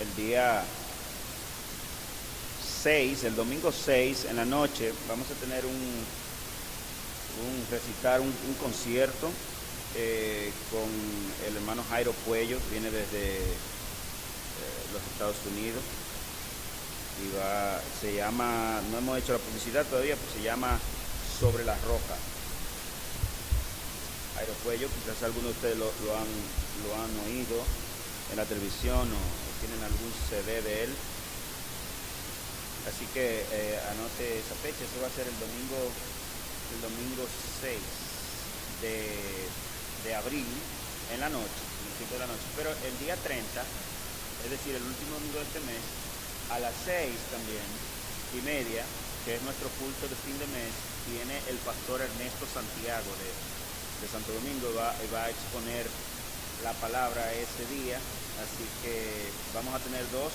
el día 6, el domingo 6 en la noche, vamos a tener un concierto con el hermano Jairo Puello, viene desde los Estados Unidos y se llama, no hemos hecho la publicidad todavía, pues se llama Sobre la Roca. Jairo Puello, quizás algunos de ustedes lo han oído en la televisión o tienen algún CD de él. Así que anote esa fecha, eso va a ser el domingo 6 de abril en la noche, en el 5 de la noche. Pero el día 30, es decir, el último domingo de este mes, a las 6 también y media, que es nuestro culto de fin de mes, viene el pastor Ernesto Santiago de Santo Domingo y va a exponer la palabra ese día. Así que vamos a tener 2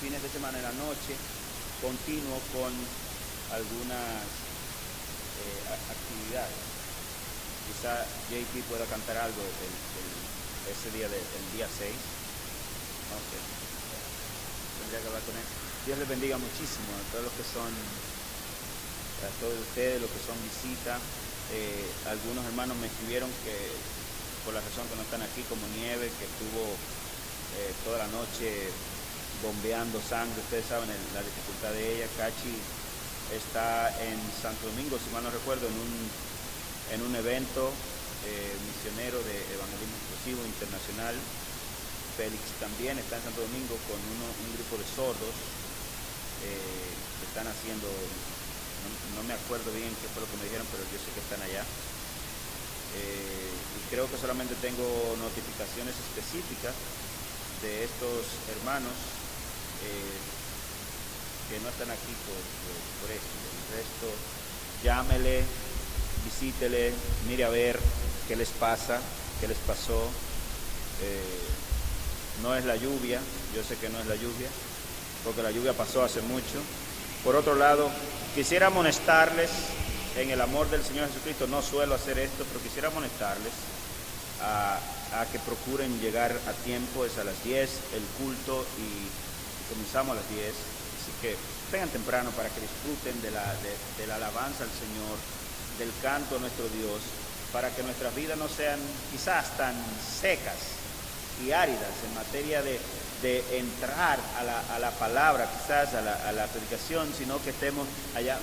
fines de semana en la noche continuo con algunas actividades. Quizá JP pueda cantar algo ese día del día 6. No sé, tendría que hablar con él. Dios les bendiga muchísimo a todos los que son, a todos ustedes, los que son visita. Algunos hermanos me escribieron que por la razón que no están aquí, como Nieve, que estuvo toda la noche bombeando sangre. Ustedes saben la dificultad de ella. Cachi está en Santo Domingo, si mal no recuerdo, en un evento misionero de evangelismo inclusivo internacional. Félix también está en Santo Domingo con un grupo de sordos que están haciendo, no me acuerdo bien qué fue lo que me dijeron, pero yo sé que están allá. Y creo que solamente tengo notificaciones específicas de estos hermanos que no están aquí por esto. El resto, llámele, visítele, mire a ver qué les pasa, qué les pasó. No es la lluvia, yo sé que no es la lluvia, porque la lluvia pasó hace mucho. Por otro lado, quisiera amonestarles en el amor del Señor Jesucristo. No suelo hacer esto, pero quisiera amonestarles a que procuren llegar a tiempo. Es a las 10 el culto y comenzamos a las 10. Así que vengan temprano para que disfruten de la alabanza al Señor, del canto a nuestro Dios, para que nuestras vidas no sean quizás tan secas y áridas en materia de entrar a la palabra, quizás a la predicación, sino que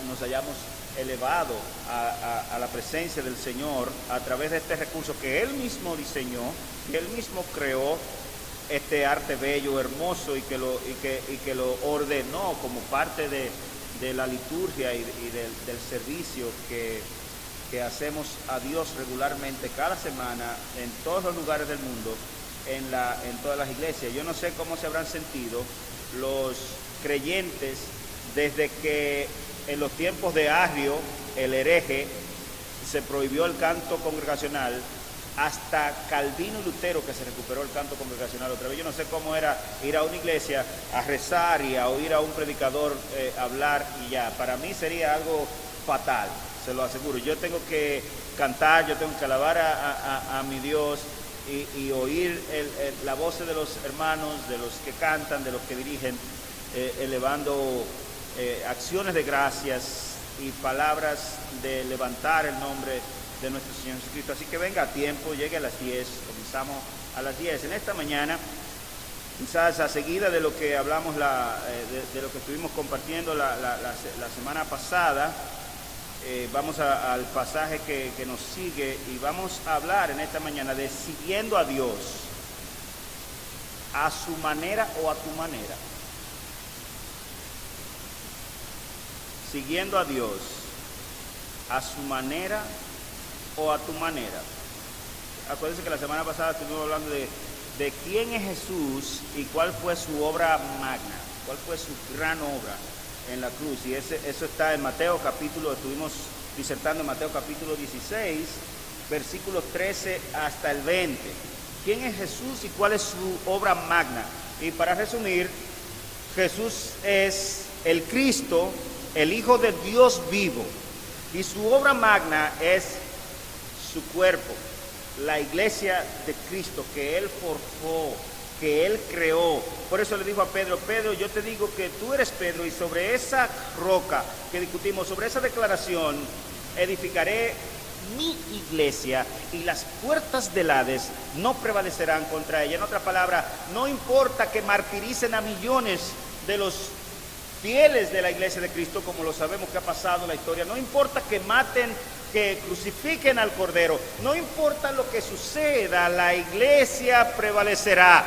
nos hayamos elevado a la presencia del Señor a través de este recurso que Él mismo diseñó, que Él mismo creó, este arte bello, hermoso, y que lo ordenó como parte de la liturgia y del servicio que hacemos a Dios regularmente cada semana en todos los lugares del mundo, en todas las iglesias. Yo no sé cómo se habrán sentido los creyentes desde que en los tiempos de Arrio, el hereje, se prohibió el canto congregacional, hasta Calvino y Lutero, que se recuperó el canto congregacional otra vez. Yo no sé cómo era ir a una iglesia a rezar y a oír a un predicador hablar y ya. Para mí sería algo fatal, se lo aseguro. Yo tengo que cantar, yo tengo que alabar a mi Dios y oír la voz de los hermanos, de los que cantan, de los que dirigen, elevando acciones de gracias y palabras de levantar el nombre de nuestro Señor Jesucristo. Así que venga a tiempo, llegue a las 10, comenzamos a las 10. En esta mañana, quizás a seguida de lo que hablamos, de lo que estuvimos compartiendo la semana pasada, vamos al pasaje que nos sigue y vamos a hablar en esta mañana de siguiendo a Dios a su manera o a tu manera. Siguiendo a Dios a su manera o a tu manera. Acuérdense que la semana pasada estuvimos hablando de quién es Jesús y cuál fue su obra magna, cuál fue su gran obra en la cruz. Y eso está en Mateo estuvimos disertando en Mateo capítulo 16, versículos 13 hasta el 20. ¿Quién es Jesús y cuál es su obra magna? Y para resumir, Jesús es el Cristo, el Hijo de Dios vivo, y su obra magna es su cuerpo, la iglesia de Cristo que Él forjó que Él creó. Por eso le dijo a Pedro: Pedro, yo te digo que tú eres Pedro, y sobre esa roca que discutimos, sobre esa declaración, edificaré mi iglesia, y las puertas del Hades no prevalecerán contra ella. En otras palabras, no importa que martiricen a millones de los fieles de la iglesia de Cristo, como lo sabemos que ha pasado en la historia, no importa que maten, que crucifiquen al Cordero, no importa lo que suceda, la iglesia prevalecerá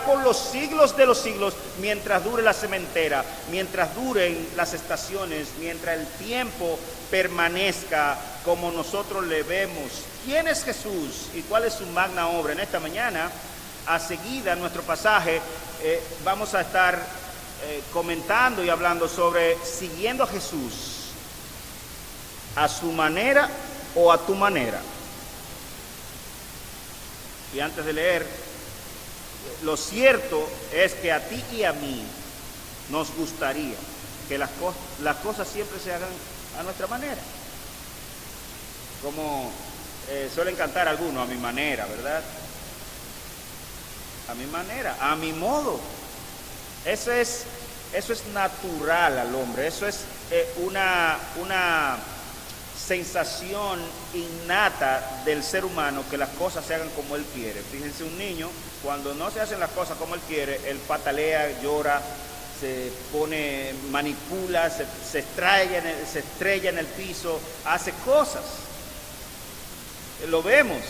por los siglos de los siglos, mientras dure la sementera, mientras duren las estaciones, mientras el tiempo permanezca como nosotros le vemos. ¿Quién es Jesús y cuál es su magna obra? En esta mañana, a seguida, en nuestro pasaje, vamos a estar comentando y hablando sobre siguiendo a Jesús a su manera o a tu manera. Y antes de leer, lo cierto es que a ti y a mí nos gustaría que las cosas siempre se hagan a nuestra manera, como suelen cantar algunos: a mi manera, ¿verdad? A mi manera, a mi modo. Eso es natural al hombre, eso es una sensación innata del ser humano, que las cosas se hagan como él quiere. Fíjense, un niño, cuando no se hacen las cosas como él quiere, él patalea, llora, se pone, manipula, se estrella en el piso, hace cosas. Lo vemos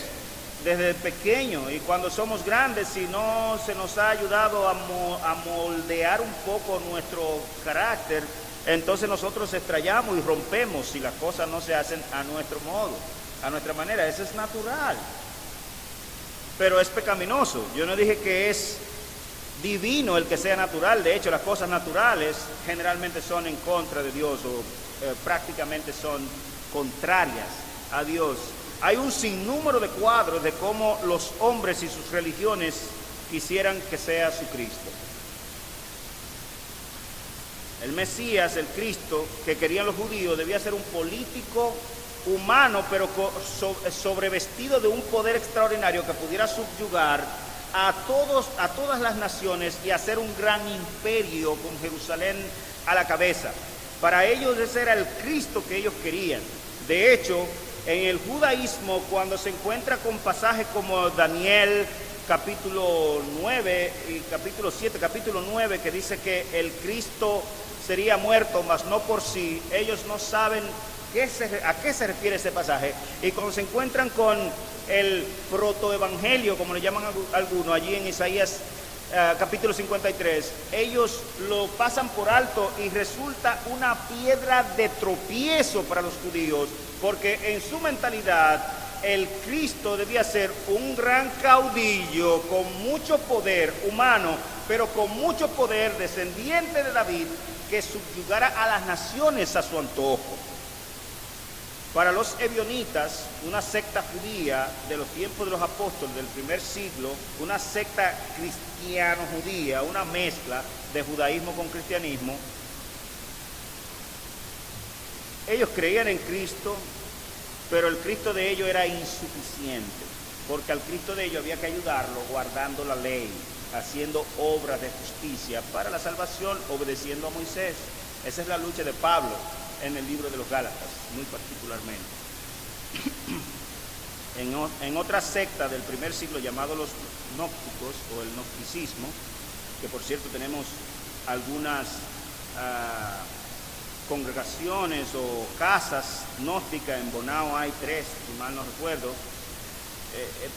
desde pequeño, y cuando somos grandes, si no se nos ha ayudado a moldear un poco nuestro carácter, entonces nosotros estrellamos y rompemos si las cosas no se hacen a nuestro modo, a nuestra manera. Eso es natural, pero es pecaminoso. Yo no dije que es divino el que sea natural. De hecho, las cosas naturales generalmente son en contra de Dios, o prácticamente son contrarias a Dios. Hay un sinnúmero de cuadros de cómo los hombres y sus religiones quisieran que sea su Cristo. El Mesías, el Cristo que querían los judíos, debía ser un político humano, pero sobrevestido de un poder extraordinario que pudiera subyugar a todas las naciones y hacer un gran imperio con Jerusalén a la cabeza. Para ellos ese era el Cristo que ellos querían. De hecho, en el judaísmo, cuando se encuentra con pasajes como Daniel capítulo 9 y capítulo 7, capítulo 9, que dice que el Cristo sería muerto, mas no por sí, ellos no saben a qué se refiere ese pasaje. Y cuando se encuentran con el protoevangelio, como le llaman algunos, allí en Isaías capítulo 53, ellos lo pasan por alto y resulta una piedra de tropiezo para los judíos, porque en su mentalidad el Cristo debía ser un gran caudillo con mucho poder humano, pero con mucho poder, descendiente de David, que subyugara a las naciones a su antojo. Para los ebionitas, una secta judía de los tiempos de los apóstoles del primer siglo, una secta cristiano-judía, una mezcla de judaísmo con cristianismo, ellos creían en Cristo, pero el Cristo de ellos era insuficiente, porque al Cristo de ellos había que ayudarlo guardando la ley, haciendo obras de justicia para la salvación, obedeciendo a Moisés. Esa es la lucha de Pablo en el libro de los Gálatas, muy particularmente. En otra secta del primer siglo, llamado los gnósticos o el gnosticismo, que por cierto tenemos algunas congregaciones o casas gnósticas, en Bonao hay 3, si mal no recuerdo.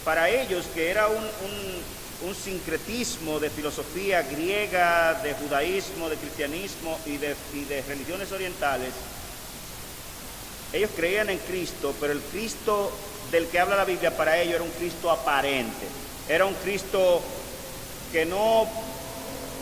Para ellos, que era un sincretismo de filosofía griega, de judaísmo, de cristianismo y de religiones orientales, ellos creían en Cristo, pero el Cristo del que habla la Biblia para ellos era un Cristo aparente, era un Cristo que no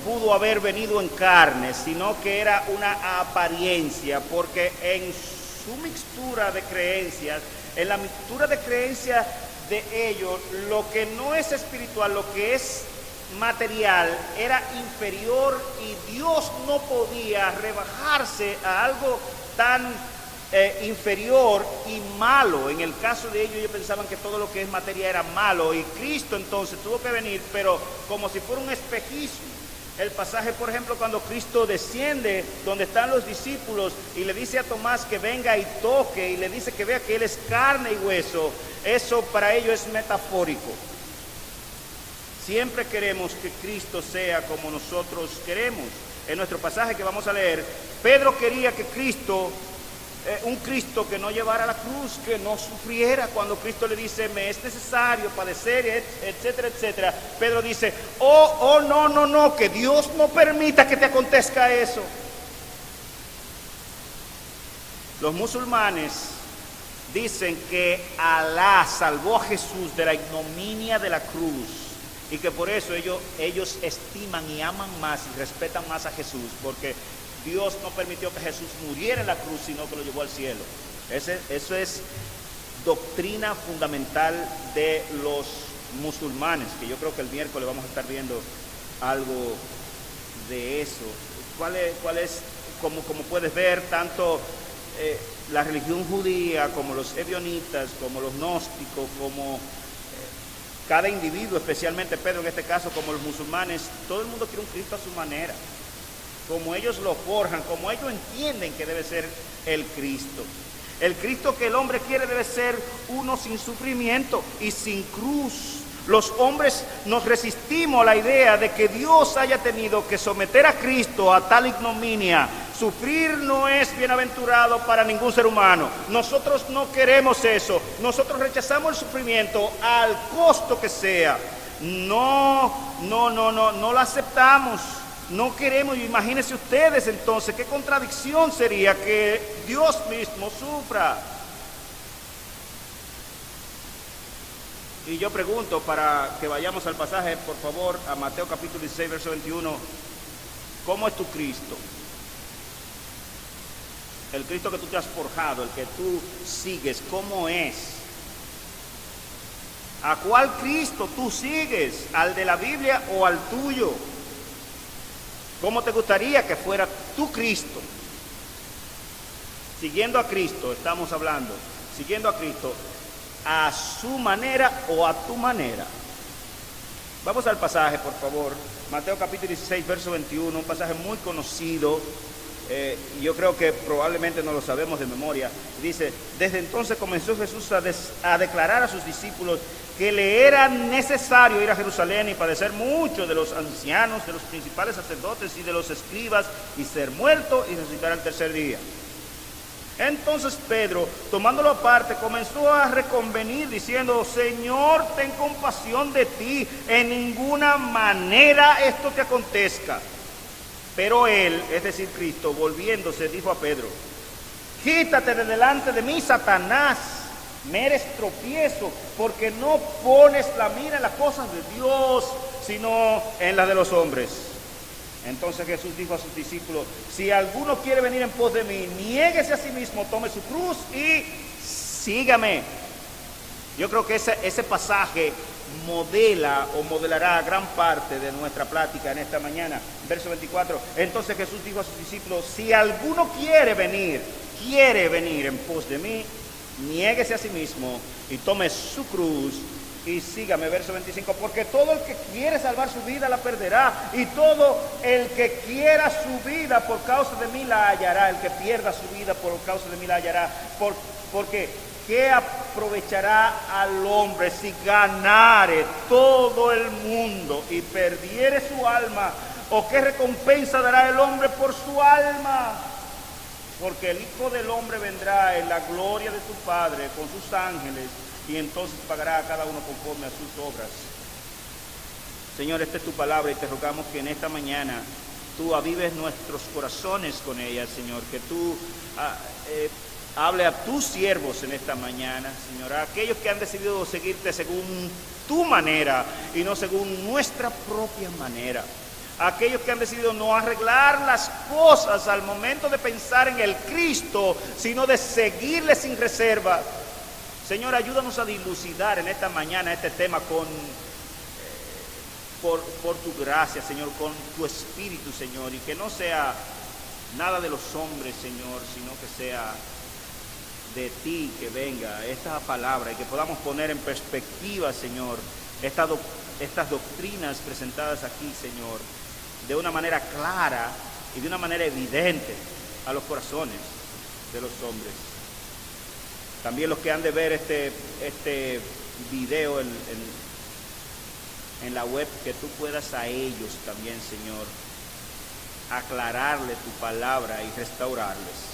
pudo haber venido en carne, sino que era una apariencia, porque en su mixtura de creencias, en la mixtura de creencias de ellos, lo que no es espiritual, lo que es material, era inferior, y Dios no podía rebajarse a algo tan inferior y malo. En el caso de ellos pensaban que todo lo que es materia era malo, y Cristo entonces tuvo que venir, pero como si fuera un espejismo. El pasaje, por ejemplo, cuando Cristo desciende donde están los discípulos y le dice a Tomás que venga y toque, y le dice que vea que Él es carne y hueso, eso para ellos es metafórico. Siempre queremos que Cristo sea como nosotros queremos. En nuestro pasaje que vamos a leer, Pedro quería que Cristo, un Cristo que no llevara la cruz, que no sufriera. Cuando Cristo le dice, me es necesario padecer, etcétera, etcétera, Pedro dice, no, que Dios no permita que te acontezca eso. Los musulmanes dicen que Alá salvó a Jesús de la ignominia de la cruz, y que por eso ellos estiman y aman más y respetan más a Jesús, porque Dios no permitió que Jesús muriera en la cruz, sino que lo llevó al cielo. Eso es doctrina fundamental de los musulmanes, que yo creo que el miércoles vamos a estar viendo algo de eso. ¿Cuál es como puedes ver, tanto la religión judía, como los ebionitas, como los gnósticos, como cada individuo, especialmente Pedro en este caso, como los musulmanes, todo el mundo quiere un Cristo a su manera, como ellos lo forjan, como ellos entienden que debe ser el Cristo. El Cristo que el hombre quiere debe ser uno sin sufrimiento y sin cruz. Los hombres nos resistimos a la idea de que Dios haya tenido que someter a Cristo a tal ignominia. Sufrir no es bienaventurado para ningún ser humano. Nosotros no queremos eso. Nosotros rechazamos el sufrimiento al costo que sea. No lo aceptamos. No queremos. Imagínense ustedes entonces qué contradicción sería que Dios mismo sufra. Y yo pregunto, para que vayamos al pasaje, por favor, a Mateo capítulo 16, verso 21, ¿cómo es tu Cristo? El Cristo que tú te has forjado, el que tú sigues, ¿cómo es? ¿A cuál Cristo tú sigues? ¿Al de la Biblia o al tuyo? ¿Cómo te gustaría que fuera tu Cristo? Siguiendo a Cristo, estamos hablando, siguiendo a Cristo, ¿a su manera o a tu manera? Vamos al pasaje, por favor. Mateo capítulo 16, verso 21, un pasaje muy conocido. Yo creo que probablemente no lo sabemos de memoria. Dice, desde entonces comenzó Jesús a declarar a sus discípulos que le era necesario ir a Jerusalén y padecer mucho de los ancianos, de los principales sacerdotes y de los escribas, y ser muerto y resucitar al tercer día. Entonces Pedro, tomándolo aparte, comenzó a reconvenir diciendo, Señor, ten compasión de ti, en ninguna manera esto te acontezca. Pero él, es decir, Cristo, volviéndose, dijo a Pedro, quítate de delante de mí, Satanás, me eres tropiezo, porque no pones la mira en las cosas de Dios, sino en las de los hombres. Entonces Jesús dijo a sus discípulos, si alguno quiere venir en pos de mí, niéguese a sí mismo, tome su cruz y sígame. Yo creo que ese pasaje modela o modelará gran parte de nuestra plática en esta mañana. Verso 24, entonces Jesús dijo a sus discípulos, si alguno quiere venir en pos de mí, niéguese a sí mismo y tome su cruz y sígame. Verso 25, porque todo el que quiere salvar su vida la perderá, y todo el que quiera su vida por causa de mí la hallará. El que pierda su vida por causa de mí la hallará. Porque ¿qué aprovechará al hombre si ganare todo el mundo y perdiere su alma? ¿O qué recompensa dará el hombre por su alma? Porque el Hijo del Hombre vendrá en la gloria de su Padre con sus ángeles, y entonces pagará a cada uno conforme a sus obras. Señor, esta es tu palabra y te rogamos que en esta mañana tú avives nuestros corazones con ella, Señor, que tú hable a tus siervos en esta mañana, Señor, a aquellos que han decidido seguirte según tu manera y no según nuestra propia manera. A aquellos que han decidido no arreglar las cosas al momento de pensar en el Cristo, sino de seguirle sin reserva. Señor, ayúdanos a dilucidar en esta mañana este tema por tu gracia, Señor, con tu Espíritu, Señor, y que no sea nada de los hombres, Señor, sino que sea de ti que venga esta palabra y que podamos poner en perspectiva, Señor, estas doctrinas presentadas aquí, Señor, de una manera clara y de una manera evidente a los corazones de los hombres. También los que han de ver este video en la web, que tú puedas a ellos también, Señor, aclararle tu palabra y restaurarles.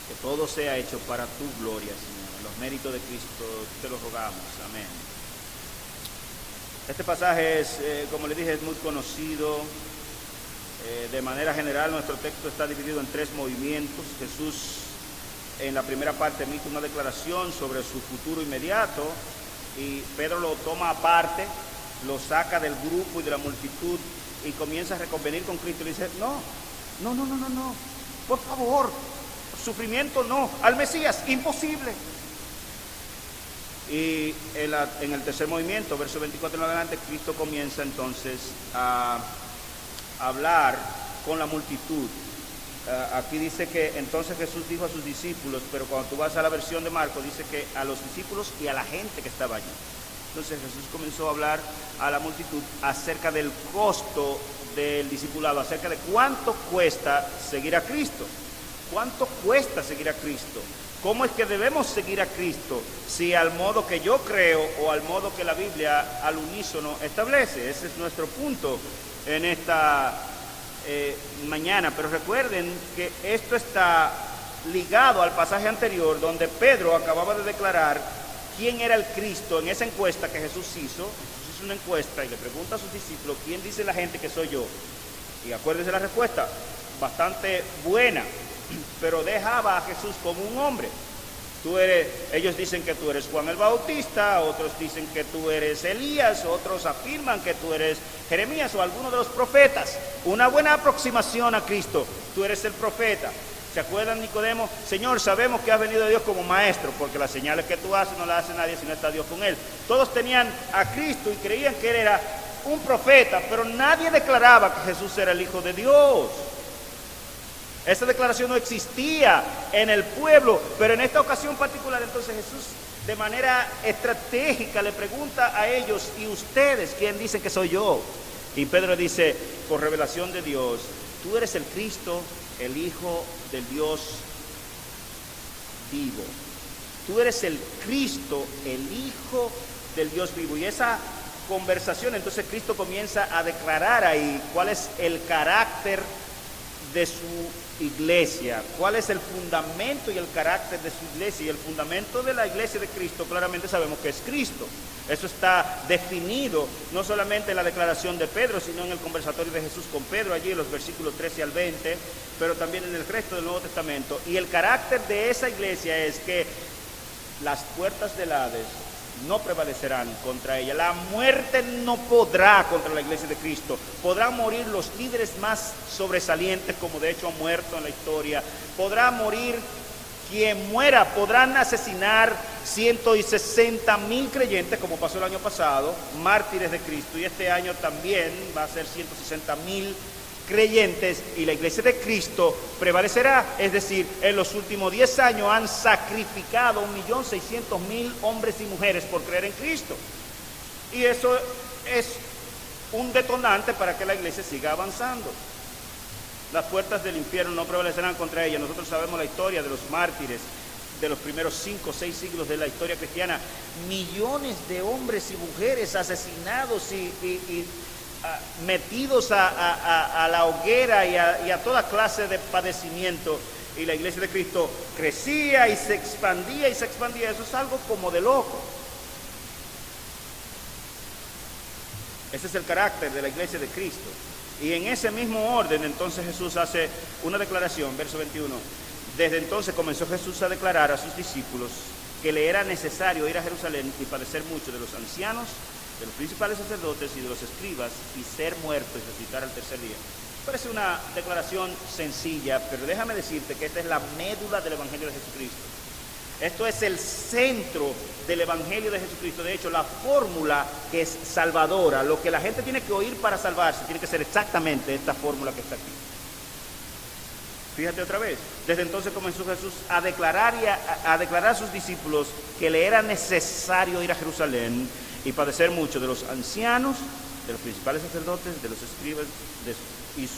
Que todo sea hecho para tu gloria, Señor. En los méritos de Cristo te lo rogamos. Amén. Este pasaje es, como le dije, es muy conocido. De manera general, nuestro texto está dividido en 3 movimientos. Jesús, en la primera parte, emite una declaración sobre su futuro inmediato, y Pedro lo toma aparte, lo saca del grupo y de la multitud y comienza a reconvenir con Cristo. Y le dice: no, por favor, sufrimiento no, al Mesías, imposible. Y en el tercer movimiento, verso 24 en adelante, Cristo comienza entonces a hablar con la multitud. Aquí dice que entonces Jesús dijo a sus discípulos, pero cuando tú vas a la versión de Marcos dice que a los discípulos y a la gente que estaba allí. Entonces Jesús comenzó a hablar a la multitud acerca del costo del discipulado, acerca de cuánto cuesta seguir a Cristo. ¿Cuánto cuesta seguir a Cristo? ¿Cómo es que debemos seguir a Cristo? Si al modo que yo creo o al modo que la Biblia al unísono establece. Ese es nuestro punto en esta mañana. Pero recuerden que esto está ligado al pasaje anterior, donde Pedro acababa de declarar quién era el Cristo en esa encuesta que Jesús hizo. Jesús hizo una encuesta y le pregunta a sus discípulos: ¿quién dice la gente que soy yo? Y acuérdense la respuesta, bastante buena, pero dejaba a Jesús como un hombre. Ellos dicen que tú eres Juan el Bautista, otros dicen que tú eres Elías, otros afirman que tú eres Jeremías o alguno de los profetas. Una buena aproximación a Cristo: tú eres el profeta. ¿Se acuerdan, Nicodemo? Señor, sabemos que has venido de Dios como maestro, porque las señales que tú haces no las hace nadie si no está Dios con él. Todos tenían a Cristo y creían que él era un profeta, pero nadie declaraba que Jesús era el Hijo de Dios. Esa declaración no existía en el pueblo, pero en esta ocasión particular, entonces Jesús de manera estratégica le pregunta a ellos: ¿y ustedes quién dicen que soy yo? Y Pedro dice, por revelación de Dios, tú eres el Cristo, el Hijo del Dios vivo. Tú eres el Cristo, el Hijo del Dios vivo. Y esa conversación, entonces Cristo comienza a declarar ahí cuál es el carácter de su iglesia, cuál es el fundamento y el carácter de su iglesia. Y el fundamento de la iglesia de Cristo claramente sabemos que es Cristo. Eso está definido no solamente en la declaración de Pedro, sino en el conversatorio de Jesús con Pedro, allí en los versículos 13 al 20, pero también en el resto del Nuevo Testamento. Y el carácter de esa iglesia es que las puertas del Hades no prevalecerán contra ella. La muerte no podrá contra la iglesia de Cristo. Podrán morir los líderes más sobresalientes, como de hecho han muerto en la historia. Podrá morir quien muera. Podrán asesinar 160,000 creyentes, como pasó el año pasado, mártires de Cristo. Y este año también va a ser 160,000 creyentes, y la iglesia de Cristo prevalecerá. Es decir, en los últimos 10 años han sacrificado 1.600.000 hombres y mujeres por creer en Cristo, y eso es un detonante para que la iglesia siga avanzando. Las puertas del infierno no prevalecerán contra ella. Nosotros sabemos la historia de los mártires de los primeros 5 o 6 siglos de la historia cristiana. Millones de hombres y mujeres asesinados y metidos a la hoguera y a toda clase de padecimiento, y la iglesia de Cristo crecía y se expandía y se expandía. Eso es algo como de loco. Ese es el carácter de la iglesia de Cristo. Y en ese mismo orden entonces Jesús hace una declaración, verso 21. Desde entonces comenzó Jesús a declarar a sus discípulos que le era necesario ir a Jerusalén y padecer mucho de los ancianos, de los principales sacerdotes y de los escribas, y ser muerto y resucitar al tercer día. Parece una declaración sencilla, pero déjame decirte que esta es la médula del Evangelio de Jesucristo. Esto es el centro del Evangelio de Jesucristo. De hecho, la fórmula que es salvadora, lo que la gente tiene que oír para salvarse, tiene que ser exactamente esta fórmula que está aquí. Fíjate otra vez. Desde entonces comenzó Jesús a declarar a sus discípulos que le era necesario ir a Jerusalén y padecer mucho de los ancianos, de los principales sacerdotes, de los escribas, y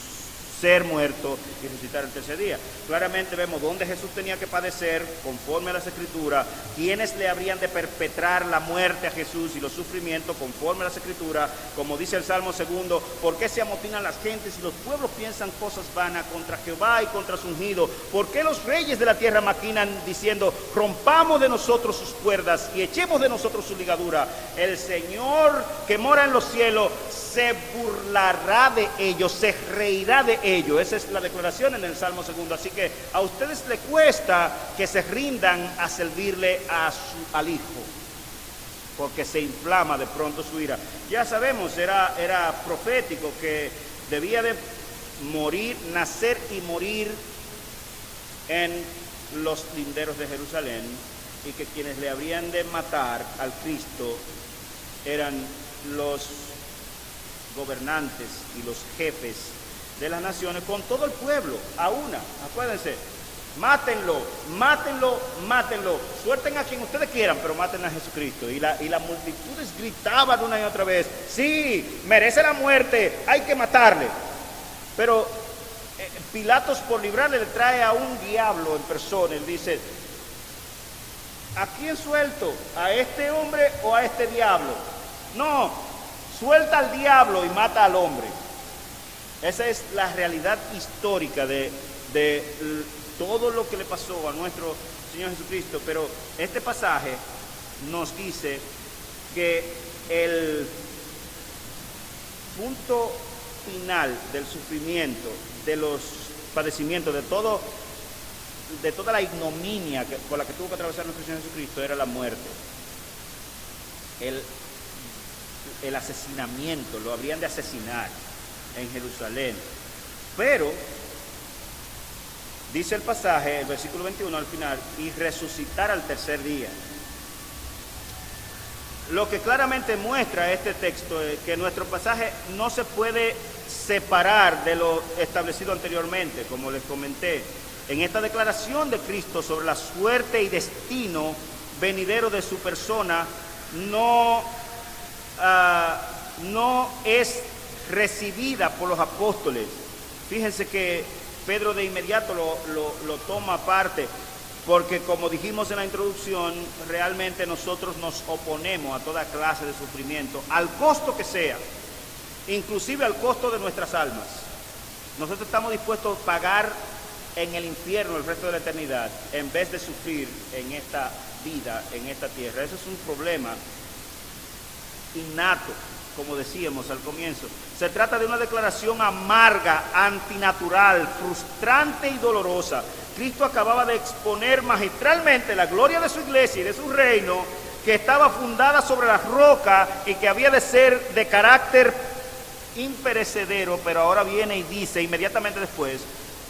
ser muerto y resucitar el tercer día. Claramente vemos dónde Jesús tenía que padecer conforme a las Escrituras, quiénes le habrían de perpetrar la muerte a Jesús y los sufrimientos conforme a las Escrituras, como dice el Salmo 2, ¿por qué se amotinan las gentes y los pueblos piensan cosas vanas contra Jehová y contra su ungido? ¿Por qué los reyes de la tierra maquinan diciendo, rompamos de nosotros sus cuerdas y echemos de nosotros su ligadura? El Señor que mora en los cielos se burlará de ellos, se reirá de ellos. Esa es la declaración en el Salmo 2. Así que a ustedes les cuesta que se rindan a servirle al Hijo, porque se inflama de pronto su ira. Ya sabemos, era profético que debía de morir, nacer y morir en los linderos de Jerusalén, y que quienes le habrían de matar al Cristo eran los gobernantes y los jefes de las naciones, con todo el pueblo, a una. Acuérdense, mátenlo, mátenlo, mátenlo, suelten a quien ustedes quieran, pero maten a Jesucristo. Y las multitudes gritaban una y otra vez, sí, merece la muerte, hay que matarle. Pero Pilatos, por librarle, le trae a un diablo en persona. Él dice, ¿a quién suelto? ¿A este hombre o a este diablo? No, suelta al diablo y mata al hombre. Esa es la realidad histórica de todo lo que le pasó a nuestro Señor Jesucristo. Pero este pasaje nos dice que el punto final del sufrimiento, de los padecimientos, de toda la ignominia por la que tuvo que atravesar nuestro Señor Jesucristo, era la muerte. El asesinamiento, lo habrían de asesinar en Jerusalén. Pero dice el pasaje, el versículo 21 al final, y resucitar al tercer día. Lo que claramente muestra este texto es que nuestro pasaje no se puede separar de lo establecido anteriormente, como les comenté. En esta declaración de Cristo sobre la suerte y destino venidero de su persona, no es recibida por los apóstoles. Fíjense que Pedro de inmediato lo toma aparte, porque como dijimos en la introducción, realmente nosotros nos oponemos a toda clase de sufrimiento, al costo que sea, inclusive al costo de nuestras almas. Nosotros estamos dispuestos a pagar en el infierno el resto de la eternidad, en vez de sufrir en esta vida, en esta tierra. Eso es un problema innato, como decíamos al comienzo. Se trata de una declaración amarga, antinatural, frustrante y dolorosa. Cristo acababa de exponer magistralmente la gloria de su iglesia y de su reino, que estaba fundada sobre la roca y que había de ser de carácter imperecedero, pero ahora viene y dice inmediatamente después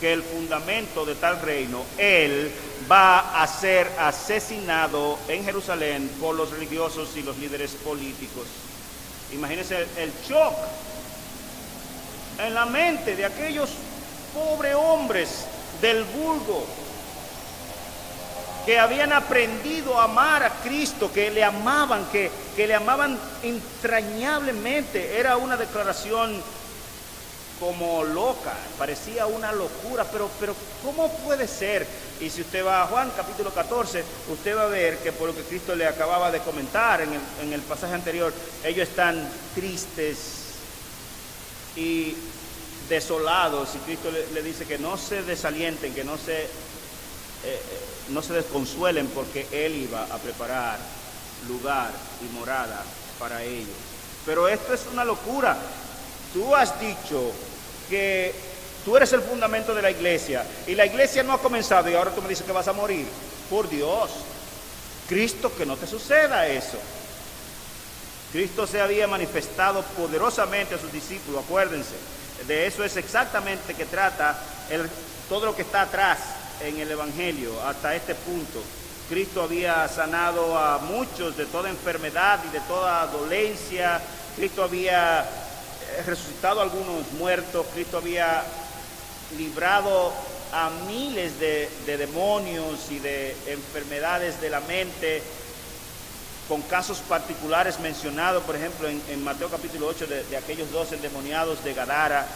que el fundamento de tal reino, Él va a ser asesinado en Jerusalén por los religiosos y los líderes políticos. Imagínense el shock en la mente de aquellos pobres hombres del vulgo que habían aprendido a amar a Cristo, que le amaban, que le amaban entrañablemente. Era una declaración como loca, parecía una locura, pero ¿cómo puede ser? Y si usted va a Juan capítulo 14, usted va a ver que por lo que Cristo le acababa de comentar en el pasaje anterior, ellos están tristes y desolados, y Cristo le dice que no se desalienten, que no se desconsuelen, porque Él iba a preparar lugar y morada para ellos. Pero esto es una locura. Tú has dicho que tú eres el fundamento de la iglesia y la iglesia no ha comenzado y ahora tú me dices que vas a morir. Por Dios, Cristo, que no te suceda eso. Cristo se había manifestado poderosamente a sus discípulos, acuérdense. De eso es exactamente que trata todo lo que está atrás en el Evangelio hasta este punto. Cristo había sanado a muchos de toda enfermedad y de toda dolencia. Cristo había resucitado a algunos muertos. Cristo había librado a miles de demonios y de enfermedades de la mente, con casos particulares mencionados, por ejemplo, en Mateo capítulo 8, de aquellos 2 endemoniados de Gadara.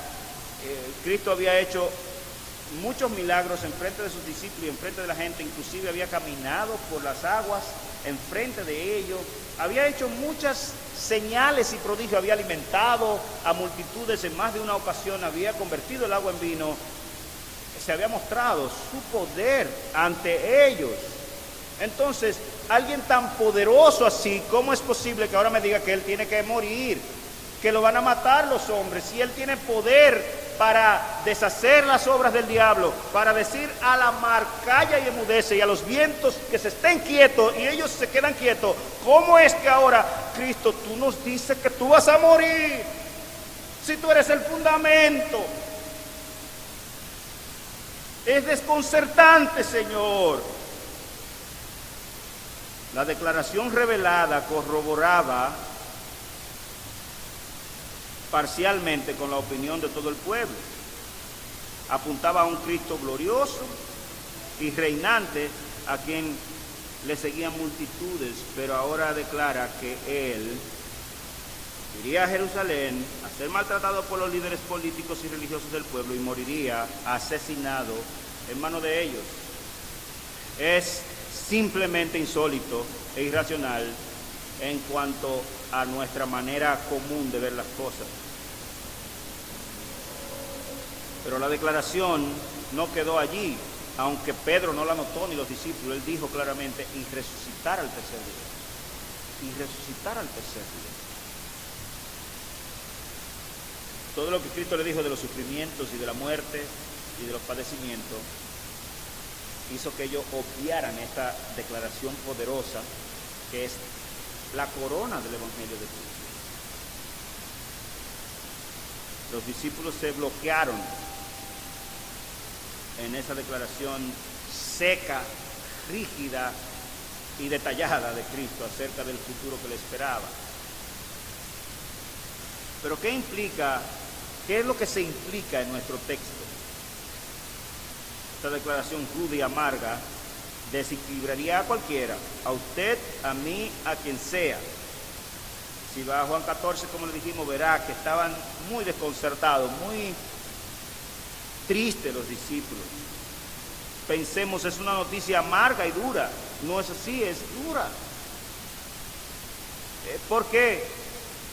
Cristo había hecho muchos milagros en frente de sus discípulos y en frente de la gente, inclusive había caminado por las aguas en frente de ellos, había hecho muchas señales y prodigios, había alimentado a multitudes en más de una ocasión, había convertido el agua en vino, se había mostrado su poder ante ellos. Entonces, alguien tan poderoso así, ¿cómo es posible que ahora me diga que él tiene que morir? Que lo van a matar los hombres, si él tiene poder para deshacer las obras del diablo, para decir a la mar, calla y emudece, y a los vientos que se estén quietos, y ellos se quedan quietos. ¿Cómo es que ahora, Cristo, tú nos dices que tú vas a morir? Si tú eres el fundamento. Es desconcertante, Señor. La declaración revelada corroboraba parcialmente con la opinión de todo el pueblo. Apuntaba a un Cristo glorioso y reinante a quien le seguían multitudes, pero ahora declara que él iría a Jerusalén a ser maltratado por los líderes políticos y religiosos del pueblo y moriría asesinado en manos de ellos. Es simplemente insólito e irracional en cuanto a nuestra manera común de ver las cosas. Pero la declaración no quedó allí, aunque Pedro no la notó ni los discípulos. Él dijo claramente, y resucitar al tercer día. Y resucitar al tercer día. Todo lo que Cristo le dijo de los sufrimientos y de la muerte y de los padecimientos hizo que ellos obviaran esta declaración poderosa que es la corona del Evangelio de Cristo. Los discípulos se bloquearon en esa declaración seca, rígida y detallada de Cristo acerca del futuro que le esperaba. Pero ¿qué implica? ¿Qué es lo que se implica en nuestro texto? Esta declaración cruda y amarga desequilibraría a cualquiera, a usted, a mí, a quien sea. Si va a Juan 14, como le dijimos, verá que estaban muy desconcertados, muy tristes los discípulos. Pensemos, es una noticia amarga y dura. No es así, es dura. ¿Por qué?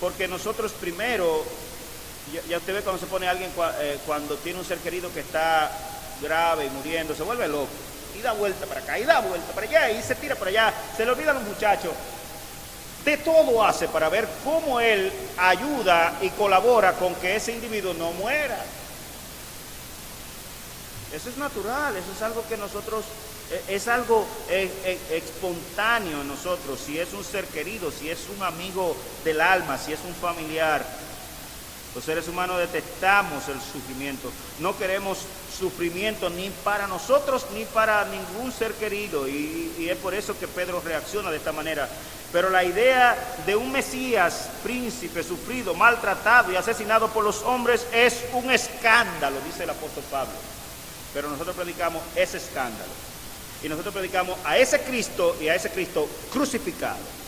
Porque nosotros primero, ya usted ve cuando se pone alguien, cuando tiene un ser querido que está grave y muriendo, se vuelve loco. Y da vuelta para acá, y da vuelta para allá, y se tira para allá, se le olvidan los muchachos. De todo hace para ver cómo él ayuda y colabora con que ese individuo no muera. Eso es natural, eso es algo que nosotros, es algo espontáneo en nosotros. Si es un ser querido, si es un amigo del alma, si es un familiar. Los seres humanos detestamos el sufrimiento. No queremos sufrimiento ni para nosotros ni para ningún ser querido. Y es por eso que Pedro reacciona de esta manera. Pero la idea de un Mesías, príncipe, sufrido, maltratado y asesinado por los hombres es un escándalo, dice el apóstol Pablo. Pero nosotros predicamos ese escándalo. Y nosotros predicamos a ese Cristo y a ese Cristo crucificado.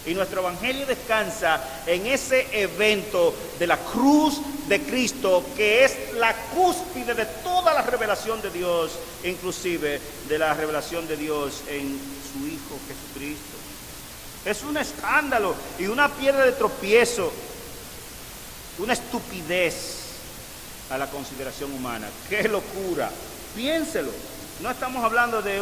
Y nuestro evangelio descansa en ese evento de la cruz de Cristo, que es la cúspide de toda la revelación de Dios, inclusive de la revelación de Dios en su Hijo Jesucristo. Es un escándalo y una piedra de tropiezo, una estupidez a la consideración humana. ¡Qué locura! Piénselo. No estamos hablando de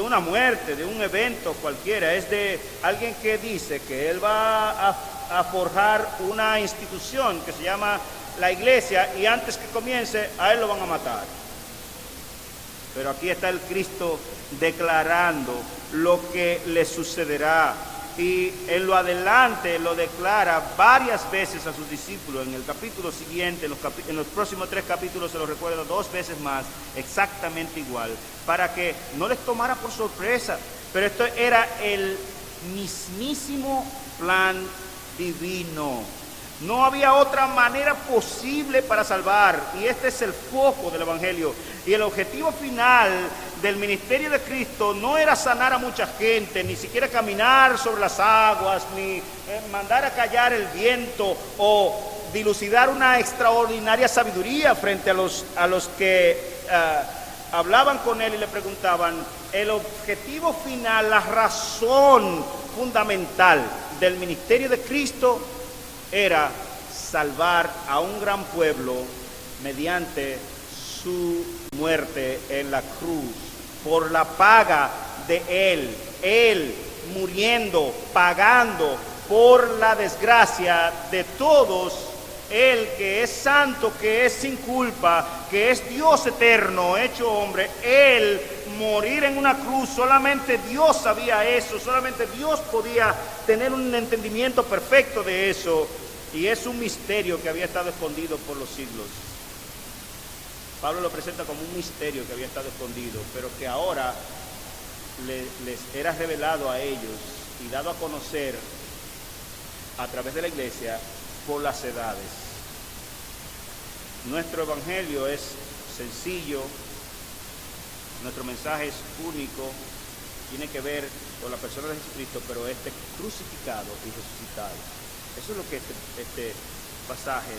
una muerte, de un evento cualquiera. Es de alguien que dice que él va a forjar una institución que se llama la iglesia y antes que comience a él lo van a matar. Pero aquí está el Cristo declarando lo que le sucederá. Y en lo adelante lo declara varias veces a sus discípulos. En el capítulo siguiente, en los próximos 3 capítulos se los recuerda 2 veces más, exactamente igual, para que no les tomara por sorpresa. Pero esto era el mismísimo plan divino. No había otra manera posible para salvar, y este es el foco del Evangelio. Y el objetivo final del ministerio de Cristo no era sanar a mucha gente, ni siquiera caminar sobre las aguas, ni mandar a callar el viento, o dilucidar una extraordinaria sabiduría frente a los que hablaban con él y le preguntaban. El objetivo final, la razón fundamental del ministerio de Cristo era salvar a un gran pueblo mediante su muerte en la cruz, por la paga de él muriendo, pagando por la desgracia de todos. Él que es santo, que es sin culpa, que es Dios eterno, hecho hombre, él morir en una cruz, solamente Dios sabía eso, solamente Dios podía tener un entendimiento perfecto de eso, y es un misterio que había estado escondido por los siglos. Pablo lo presenta como un misterio que había estado escondido, pero que ahora les era revelado a ellos y dado a conocer a través de la iglesia por las edades. Nuestro evangelio es sencillo, nuestro mensaje es único, tiene que ver con la persona de Jesucristo, pero crucificado y resucitado. Eso es lo que este pasaje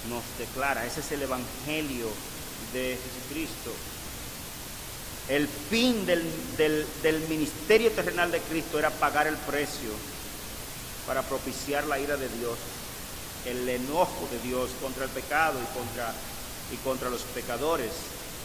nos declara. Ese es el evangelio de Jesucristo. El fin del ministerio terrenal de Cristo era pagar el precio para propiciar la ira de Dios, el enojo de Dios contra el pecado y contra los pecadores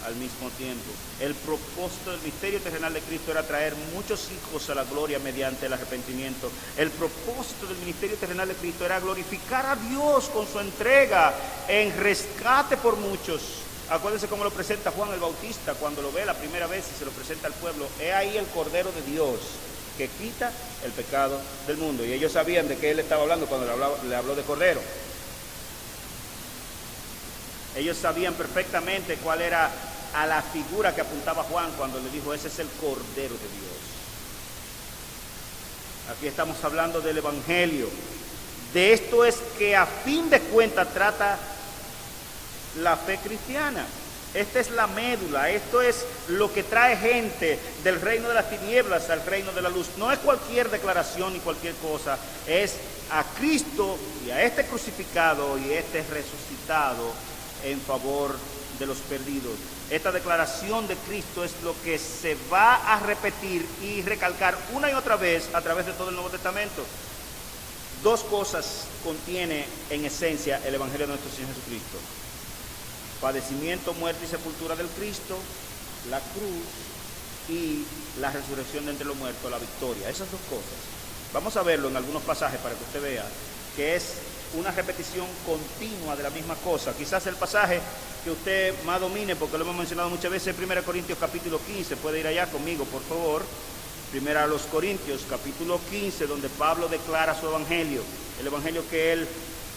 al mismo tiempo. El propósito del misterio terrenal de Cristo era traer muchos hijos a la gloria mediante el arrepentimiento. El propósito del ministerio terrenal de Cristo era glorificar a Dios con su entrega en rescate por muchos. Acuérdense cómo lo presenta Juan el Bautista cuando lo ve la primera vez y se lo presenta al pueblo. He ahí el Cordero de Dios que quita el pecado del mundo. Y ellos sabían de qué él estaba hablando cuando le habló de Cordero. Ellos sabían perfectamente cuál era a la figura que apuntaba Juan cuando le dijo: ese es el Cordero de Dios. Aquí estamos hablando del Evangelio. De esto es que a fin de cuentas trata la fe cristiana. Esta es la médula, esto es lo que trae gente del reino de las tinieblas al reino de la luz. No es cualquier declaración ni cualquier cosa, es a Cristo y a este crucificado y este resucitado en favor de los perdidos. Esta declaración de Cristo es lo que se va a repetir y recalcar una y otra vez a través de todo el Nuevo Testamento. Dos cosas contiene en esencia el Evangelio de nuestro Señor Jesucristo: padecimiento, muerte y sepultura del Cristo, la cruz y la resurrección de entre los muertos, la victoria. Esas dos cosas. Vamos a verlo en algunos pasajes para que usted vea que es una repetición continua de la misma cosa. Quizás el pasaje que usted más domine, porque lo hemos mencionado muchas veces, 1 Corintios capítulo 15, puede ir allá conmigo, por favor. 1 Corintios capítulo 15, donde Pablo declara su evangelio, el evangelio que él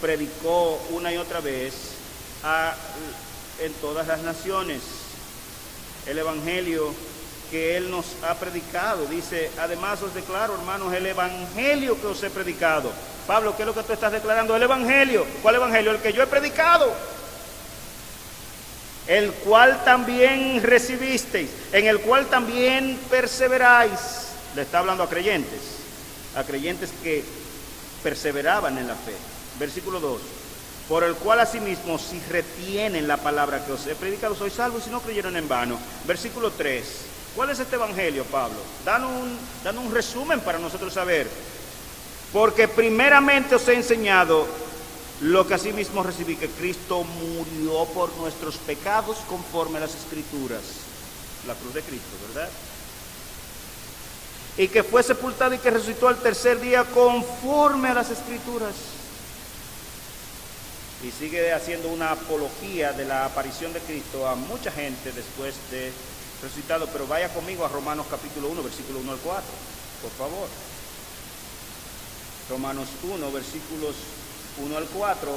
predicó una y otra vez en todas las naciones. El evangelio que él nos ha predicado, dice: además os declaro, hermanos, el evangelio que os he predicado. Pablo, ¿qué es lo que tú estás declarando? El evangelio. ¿Cuál evangelio? El que yo he predicado, el cual también recibisteis, en el cual también perseveráis. Le está hablando a creyentes que perseveraban en la fe. Versículo 2: por el cual asimismo, si retienen la palabra que os he predicado, sois salvos, si no creyeron en vano. Versículo 3: ¿cuál es este evangelio, Pablo? Dan un resumen para nosotros saber. Porque primeramente os he enseñado lo que asimismo recibí, que Cristo murió por nuestros pecados conforme a las Escrituras. La cruz de Cristo, ¿verdad? Y que fue sepultado y que resucitó al tercer día conforme a las Escrituras. Y sigue haciendo una apología de la aparición de Cristo a mucha gente después de resucitado. Pero vaya conmigo a Romanos capítulo 1, versículo 1 al 4, por favor. Romanos 1, versículos 1 al 4,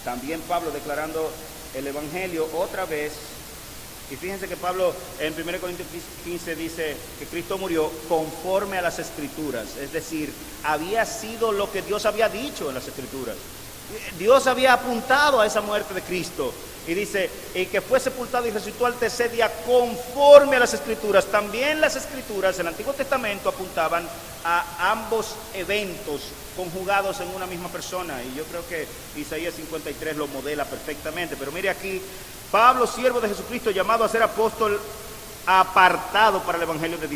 también Pablo declarando el evangelio otra vez Y fíjense que Pablo en 1 Corintios 15 dice que Cristo murió conforme a las Escrituras, es decir, había sido lo que Dios había dicho en las Escrituras. Dios había apuntado a esa muerte de Cristo y dice, y que fue sepultado y resucitó al tercer día conforme a las Escrituras. También las Escrituras en el Antiguo Testamento apuntaban a ambos eventos conjugados en una misma persona, y yo creo que Isaías 53 lo modela perfectamente. Pero mire aquí, Pablo, siervo de Jesucristo, llamado a ser apóstol, apartado para el Evangelio de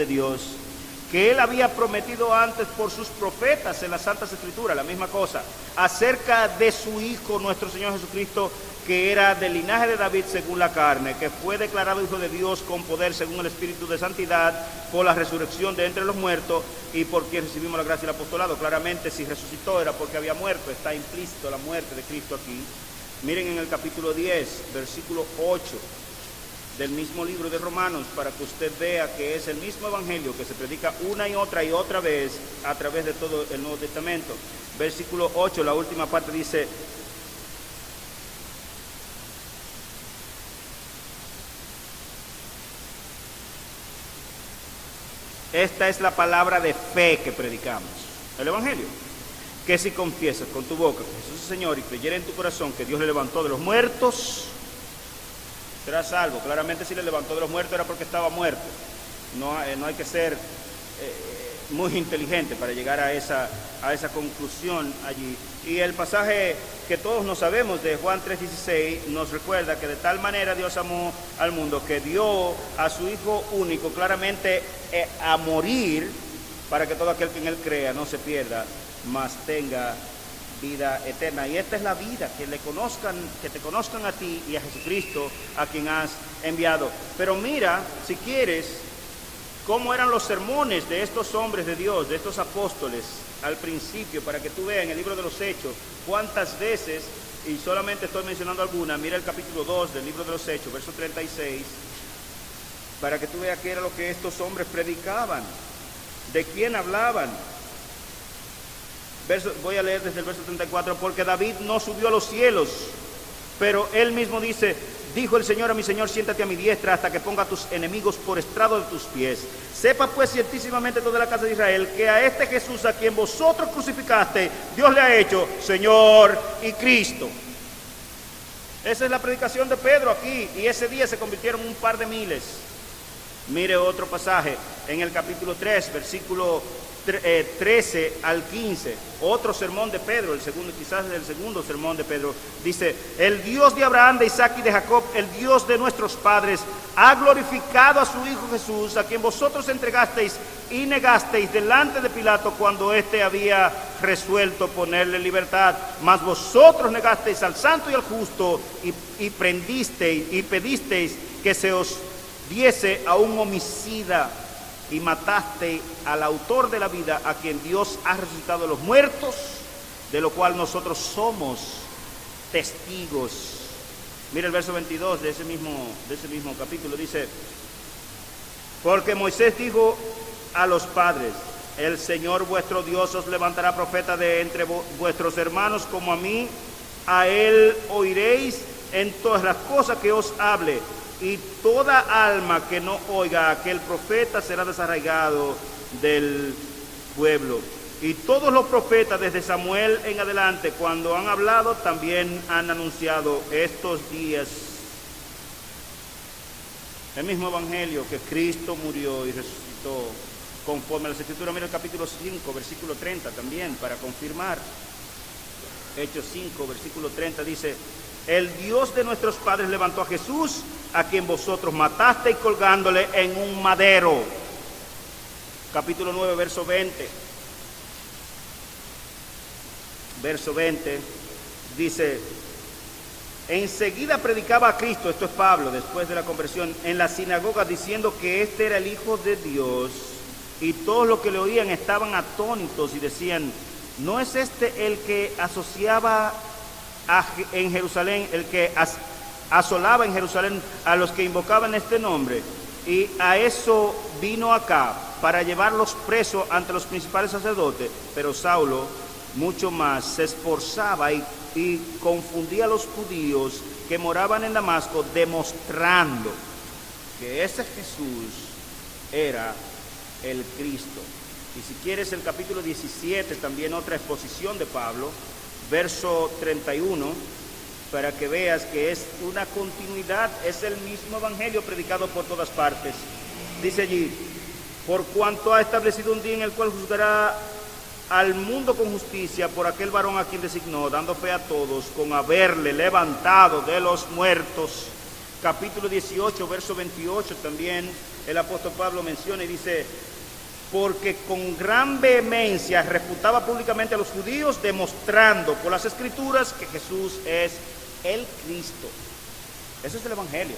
Dios, que él había prometido antes por sus profetas en las Santas Escrituras, la misma cosa, acerca de su Hijo, nuestro Señor Jesucristo, que era del linaje de David según la carne, que fue declarado Hijo de Dios con poder según el Espíritu de Santidad, por la resurrección de entre los muertos, y por quien recibimos la gracia y el apostolado. Claramente, si resucitó era porque había muerto, está implícito la muerte de Cristo aquí. Miren en el capítulo 10, versículo 8, del mismo libro de Romanos, para que usted vea que es el mismo evangelio que se predica una y otra vez a través de todo el Nuevo Testamento. Versículo 8, la última parte dice: esta es la palabra de fe que predicamos, el evangelio, que si confiesas con tu boca que Jesús es Señor y creyere en tu corazón que Dios le levantó de los muertos, serás salvo. Claramente, si le levantó de los muertos era porque estaba muerto. No hay que ser muy inteligente para llegar a esa conclusión allí. Y el pasaje que todos nos sabemos de Juan 3:16 nos recuerda que de tal manera Dios amó al mundo que dio a su Hijo único, claramente a morir, para que todo aquel que en él crea no se pierda, mas tenga vida eterna. Y esta es la vida, que te conozcan a ti y a Jesucristo, a quien has enviado. Pero mira, si quieres, cómo eran los sermones de estos hombres de Dios, de estos apóstoles al principio, para que tú veas en el libro de los Hechos cuántas veces, y solamente estoy mencionando algunas. Mira el capítulo 2 del libro de los Hechos, verso 36, para que tú veas qué era lo que estos hombres predicaban, de quién hablaban. Voy a leer desde el verso 34, porque David no subió a los cielos, pero él mismo dice: dijo el Señor a mi Señor, siéntate a mi diestra hasta que ponga a tus enemigos por estrado de tus pies. Sepa pues ciertísimamente toda la casa de Israel que a este Jesús, a quien vosotros crucificaste, Dios le ha hecho Señor y Cristo. Esa es la predicación de Pedro aquí, y ese día se convirtieron en un par de miles. Mire otro pasaje en el capítulo 3, versículo 13 al 15, otro sermón de Pedro, quizás el segundo sermón de Pedro. Dice: el Dios de Abraham, de Isaac y de Jacob, el Dios de nuestros padres, ha glorificado a su Hijo Jesús, a quien vosotros entregasteis y negasteis delante de Pilato cuando éste había resuelto ponerle en libertad. Mas vosotros negasteis al santo y al justo y prendisteis y pedisteis que se os diese a un homicida, y mataste al autor de la vida, a quien Dios ha resucitado de los muertos, de lo cual nosotros somos testigos. Mira el verso 22 de ese mismo capítulo, dice: porque Moisés dijo a los padres: el Señor vuestro Dios os levantará profeta de entre vuestros hermanos como a mí, a él oiréis en todas las cosas que os hable. Y toda alma que no oiga a aquel profeta será desarraigado del pueblo. Y todos los profetas desde Samuel en adelante, cuando han hablado, también han anunciado estos días. El mismo evangelio, que Cristo murió y resucitó conforme a las Escrituras. Mira el capítulo 5, versículo 30 también, para confirmar. Hechos 5, versículo 30 dice: el Dios de nuestros padres levantó a Jesús, a quien vosotros matasteis colgándole en un madero. Capítulo 9, verso 20. Verso 20 dice: enseguida predicaba a Cristo, esto es Pablo, después de la conversión, en la sinagoga, diciendo que este era el Hijo de Dios. Y todos los que le oían estaban atónitos y decían: ¿no es este el que asociaba en Jerusalén, el que asolaba en Jerusalén a los que invocaban este nombre? Y a eso vino acá, para llevarlos presos ante los principales sacerdotes. Pero Saulo mucho más se esforzaba y confundía a los judíos que moraban en Damasco, demostrando que ese Jesús era el Cristo. Y si quieres el capítulo 17, también otra exposición de Pablo, verso 31, para que veas que es una continuidad, es el mismo evangelio predicado por todas partes. Dice allí: por cuanto ha establecido un día en el cual juzgará al mundo con justicia por aquel varón a quien designó, dando fe a todos con haberle levantado de los muertos. Capítulo 18, verso 28, también el apóstol Pablo menciona y dice: porque con gran vehemencia refutaba públicamente a los judíos, demostrando por las Escrituras que Jesús es el Cristo. Ese es el evangelio.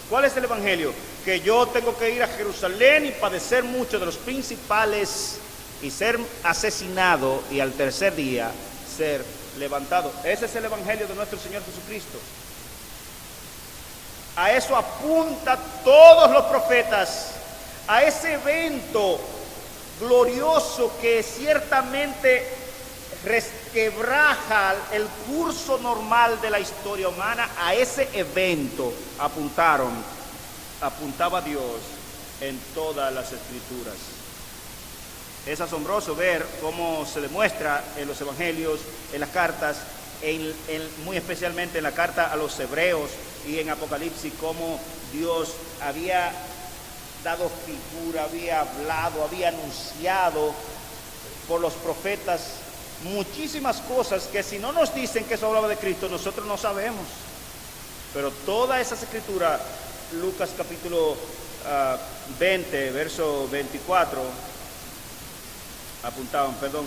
¿Cuál es el evangelio? Que yo tengo que ir a Jerusalén y padecer mucho de los principales y ser asesinado y al tercer día ser levantado. Ese es el evangelio de nuestro Señor Jesucristo. A eso apunta todos los profetas, a ese evento glorioso que ciertamente resquebraja el curso normal de la historia humana. A ese evento apuntaba Dios en todas las Escrituras. Es asombroso ver cómo se demuestra en los evangelios, en las cartas, muy especialmente en la carta a los hebreos y en Apocalipsis, cómo Dios había dado figura, había hablado, había anunciado por los profetas muchísimas cosas que si no nos dicen que eso hablaba de Cristo, nosotros no sabemos. Pero todas esas escrituras, Lucas capítulo 20, verso 24,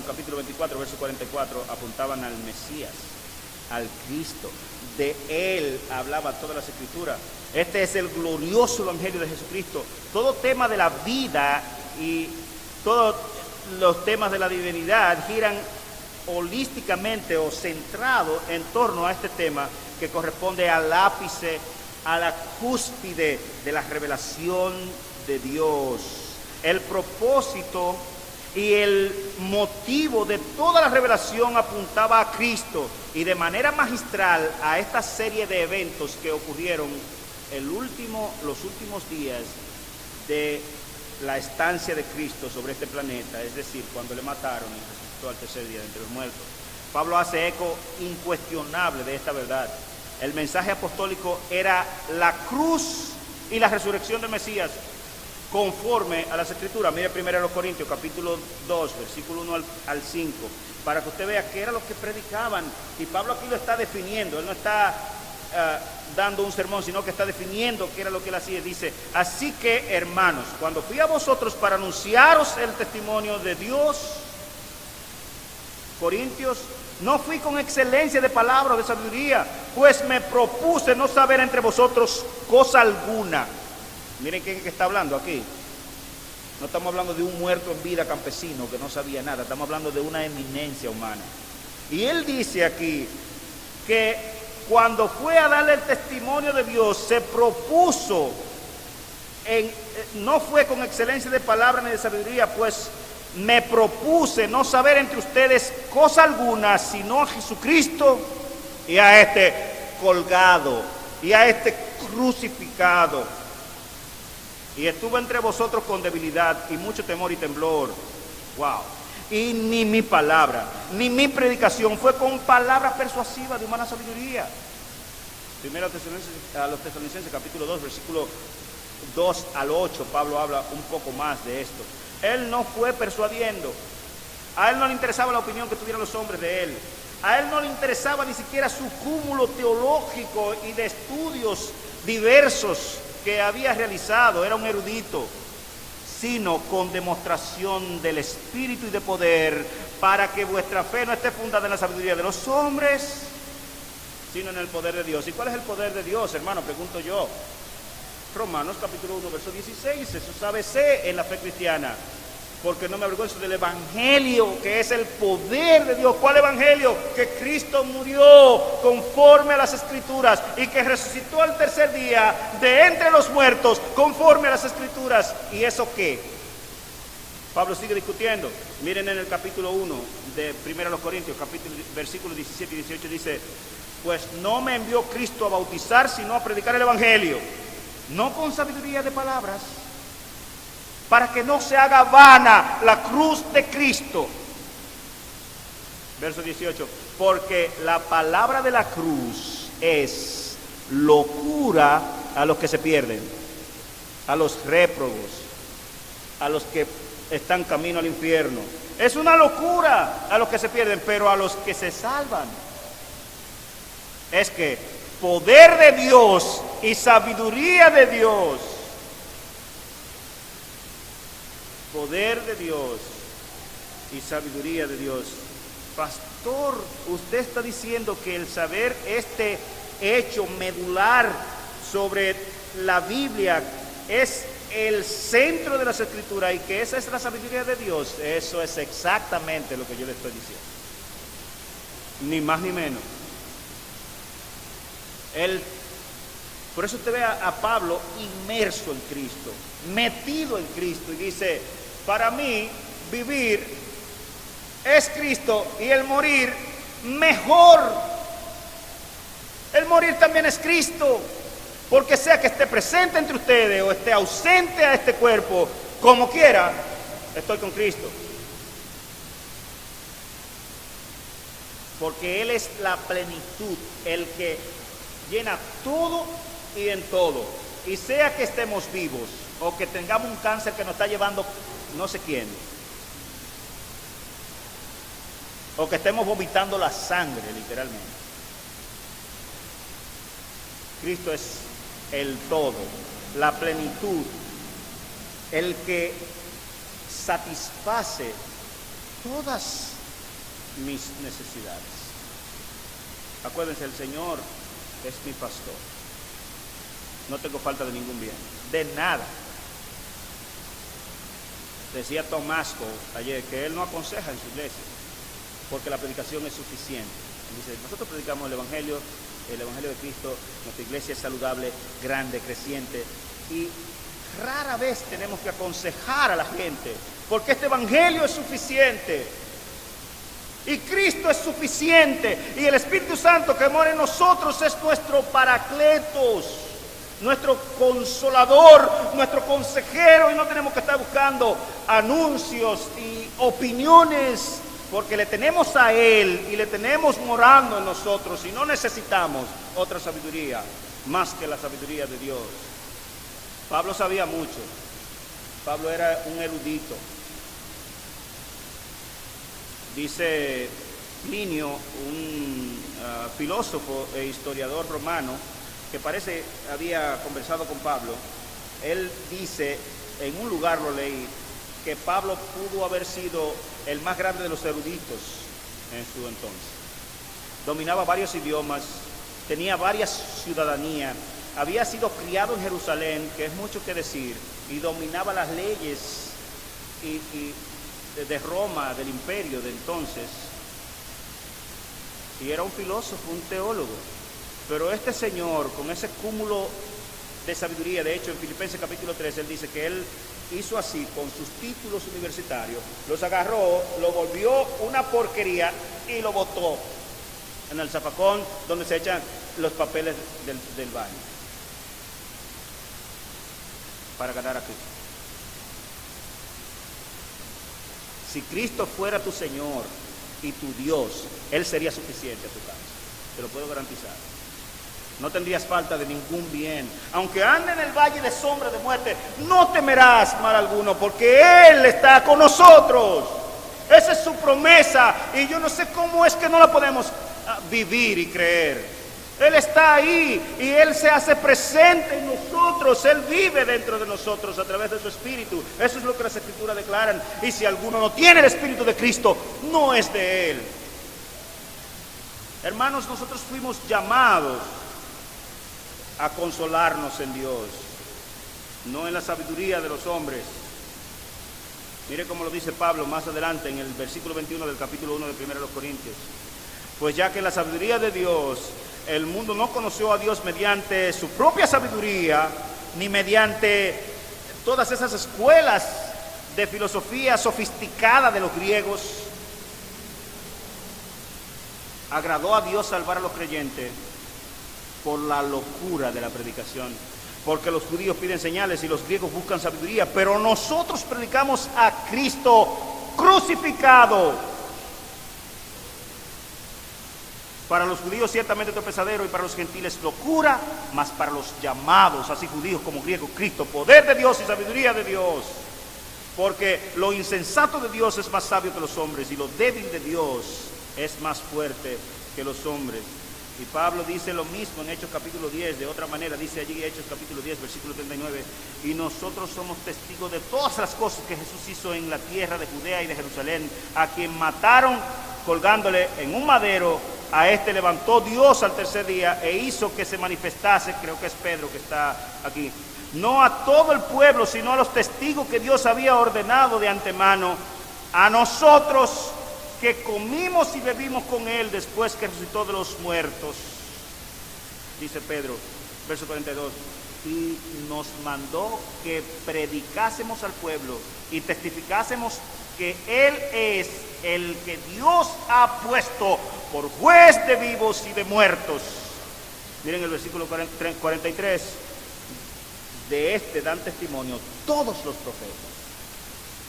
capítulo 24, verso 44, apuntaban al Mesías, al Cristo. De Él hablaba todas las escrituras. Este es el glorioso evangelio de Jesucristo. Todo tema de la vida y todos los temas de la divinidad giran holísticamente o centrado en torno a este tema que corresponde al ápice, a la cúspide de la revelación de Dios. El propósito y el motivo de toda la revelación apuntaba a Cristo y de manera magistral a esta serie de eventos que ocurrieron los últimos días de la estancia de Cristo sobre este planeta, es decir, cuando le mataron y resucitó al tercer día de entre los muertos. Pablo hace eco incuestionable de esta verdad. El mensaje apostólico era la cruz y la resurrección del Mesías conforme a las Escrituras. Mire 1 Corintios capítulo 2, versículo 1 al 5, para que usted vea qué era lo que predicaban. Y Pablo aquí lo está definiendo, él no está dando un sermón, sino que está definiendo qué era lo que él hacía. Dice: así que, hermanos, cuando fui a vosotros para anunciaros el testimonio de Dios, Corintios, no fui con excelencia de palabra o de sabiduría, pues me propuse no saber entre vosotros cosa alguna. Miren quién está hablando aquí. No estamos hablando de un muerto en vida campesino que no sabía nada, estamos hablando de una eminencia humana. Y él dice aquí que cuando fue a darle el testimonio de Dios, se propuso, no fue con excelencia de palabra ni de sabiduría, pues me propuse no saber entre ustedes cosa alguna, sino a Jesucristo y a este colgado y a este crucificado. Y estuve entre vosotros con debilidad y mucho temor y temblor. Wow. Y ni mi palabra, ni mi predicación fue con palabras persuasivas de humana sabiduría. Primero a los Tesalonicenses capítulo 2, versículo 2 al 8, Pablo habla un poco más de esto. Él no fue persuadiendo. A él no le interesaba la opinión que tuvieran los hombres de él. A él no le interesaba ni siquiera su cúmulo teológico y de estudios diversos que había realizado. Era un erudito, sino con demostración del Espíritu y de poder, para que vuestra fe no esté fundada en la sabiduría de los hombres, sino en el poder de Dios. ¿Y cuál es el poder de Dios, hermano? Pregunto yo. Romanos capítulo 1, verso 16, eso sábese en la fe cristiana, porque no me avergüenzo del evangelio, que es el poder de Dios. ¿Cuál evangelio? Que Cristo murió conforme a las Escrituras y que resucitó al tercer día de entre los muertos conforme a las Escrituras. ¿Y eso qué? Pablo sigue discutiendo. Miren en el capítulo 1 de 1 Corintios, versículos 17 y 18, dice: Pues no me envió Cristo a bautizar, sino a predicar el Evangelio, no con sabiduría de palabras, para que no se haga vana la cruz de Cristo. Verso 18, porque la palabra de la cruz es locura a los que se pierden, a los réprobos, a los que están camino al infierno. Es una locura a los que se pierden, pero a los que se salvan es que poder de Dios y sabiduría de Dios. Poder de Dios y sabiduría de Dios. Pastor, usted está diciendo que el saber este hecho medular sobre la Biblia es el centro de las Escrituras y que esa es la sabiduría de Dios. Eso es exactamente lo que yo le estoy diciendo. Ni más ni menos. Por eso usted ve a Pablo inmerso en Cristo, metido en Cristo, y dice, para mí vivir es Cristo y el morir mejor. El morir también es Cristo, porque sea que esté presente entre ustedes o esté ausente a este cuerpo, como quiera, estoy con Cristo. Porque Él es la plenitud, el que llena todo y en todo. Y sea que estemos vivos o que tengamos un cáncer que nos está llevando no sé quién, o que estemos vomitando la sangre literalmente, Cristo es el todo, la plenitud, el que satisface todas mis necesidades. Acuérdense, el Señor es mi pastor. No tengo falta de ningún bien, de nada. Decía Tomasco ayer que él no aconseja en su iglesia, porque la predicación es suficiente. Él dice, nosotros predicamos el Evangelio de Cristo, nuestra iglesia es saludable, grande, creciente, y rara vez tenemos que aconsejar a la gente, porque este Evangelio es suficiente. Y Cristo es suficiente, y el Espíritu Santo que mora en nosotros es nuestro paracletos, nuestro consolador, nuestro consejero, y no tenemos que estar buscando anuncios y opiniones, porque le tenemos a Él y le tenemos morando en nosotros, y no necesitamos otra sabiduría más que la sabiduría de Dios. Pablo sabía mucho, Pablo era un erudito. Dice Plinio, un filósofo e historiador romano, que parece había conversado con Pablo. Él dice, en un lugar lo leí, que Pablo pudo haber sido el más grande de los eruditos en su entonces. Dominaba varios idiomas, tenía varias ciudadanías, había sido criado en Jerusalén, que es mucho que decir, y dominaba las leyes de Roma, del imperio de entonces, y era un filósofo, un teólogo. Pero este señor, con ese cúmulo de sabiduría, de hecho en Filipenses capítulo 3, él dice que él hizo así con sus títulos universitarios, los agarró, lo volvió una porquería y lo botó en el zafacón donde se echan los papeles del baño, para ganar a Cristo. Si Cristo fuera tu Señor y tu Dios, Él sería suficiente a tu casa, te lo puedo garantizar. No tendrías falta de ningún bien. Aunque ande en el valle de sombra de muerte, no temerás mal alguno, porque Él está con nosotros. Esa es su promesa, y yo no sé cómo es que no la podemos vivir y creer. Él está ahí y Él se hace presente en nosotros. Él vive dentro de nosotros a través de su Espíritu. Eso es lo que las Escrituras declaran. Y si alguno no tiene el Espíritu de Cristo, no es de Él. Hermanos, nosotros fuimos llamados a consolarnos en Dios, no en la sabiduría de los hombres. Mire cómo lo dice Pablo más adelante en el versículo 21 del capítulo 1 de 1 Corintios. Pues ya que la sabiduría de Dios, el mundo no conoció a Dios mediante su propia sabiduría, ni mediante todas esas escuelas de filosofía sofisticada de los griegos. agradó a Dios salvar a los creyentes por la locura de la predicación. Porque los judíos piden señales y los griegos buscan sabiduría, pero nosotros predicamos a Cristo crucificado. Para los judíos ciertamente tropezadero y para los gentiles locura, mas para los llamados, así judíos como griegos, Cristo, poder de Dios y sabiduría de Dios. Porque lo insensato de Dios es más sabio que los hombres y lo débil de Dios es más fuerte que los hombres. Y Pablo dice lo mismo en Hechos capítulo 10, de otra manera dice allí Hechos capítulo 10, versículo 39, y nosotros somos testigos de todas las cosas que Jesús hizo en la tierra de Judea y de Jerusalén, a quien mataron colgándole en un madero, a este levantó Dios al tercer día e hizo que se manifestase, creo que es Pedro que está aquí, no a todo el pueblo, sino a los testigos que Dios había ordenado de antemano, a nosotros que comimos y bebimos con él después que resucitó de los muertos, dice Pedro, verso 42, y nos mandó que predicásemos al pueblo y testificásemos que él es el que Dios ha puesto por juez de vivos y de muertos. Miren el versículo 43, de este dan testimonio todos los profetas,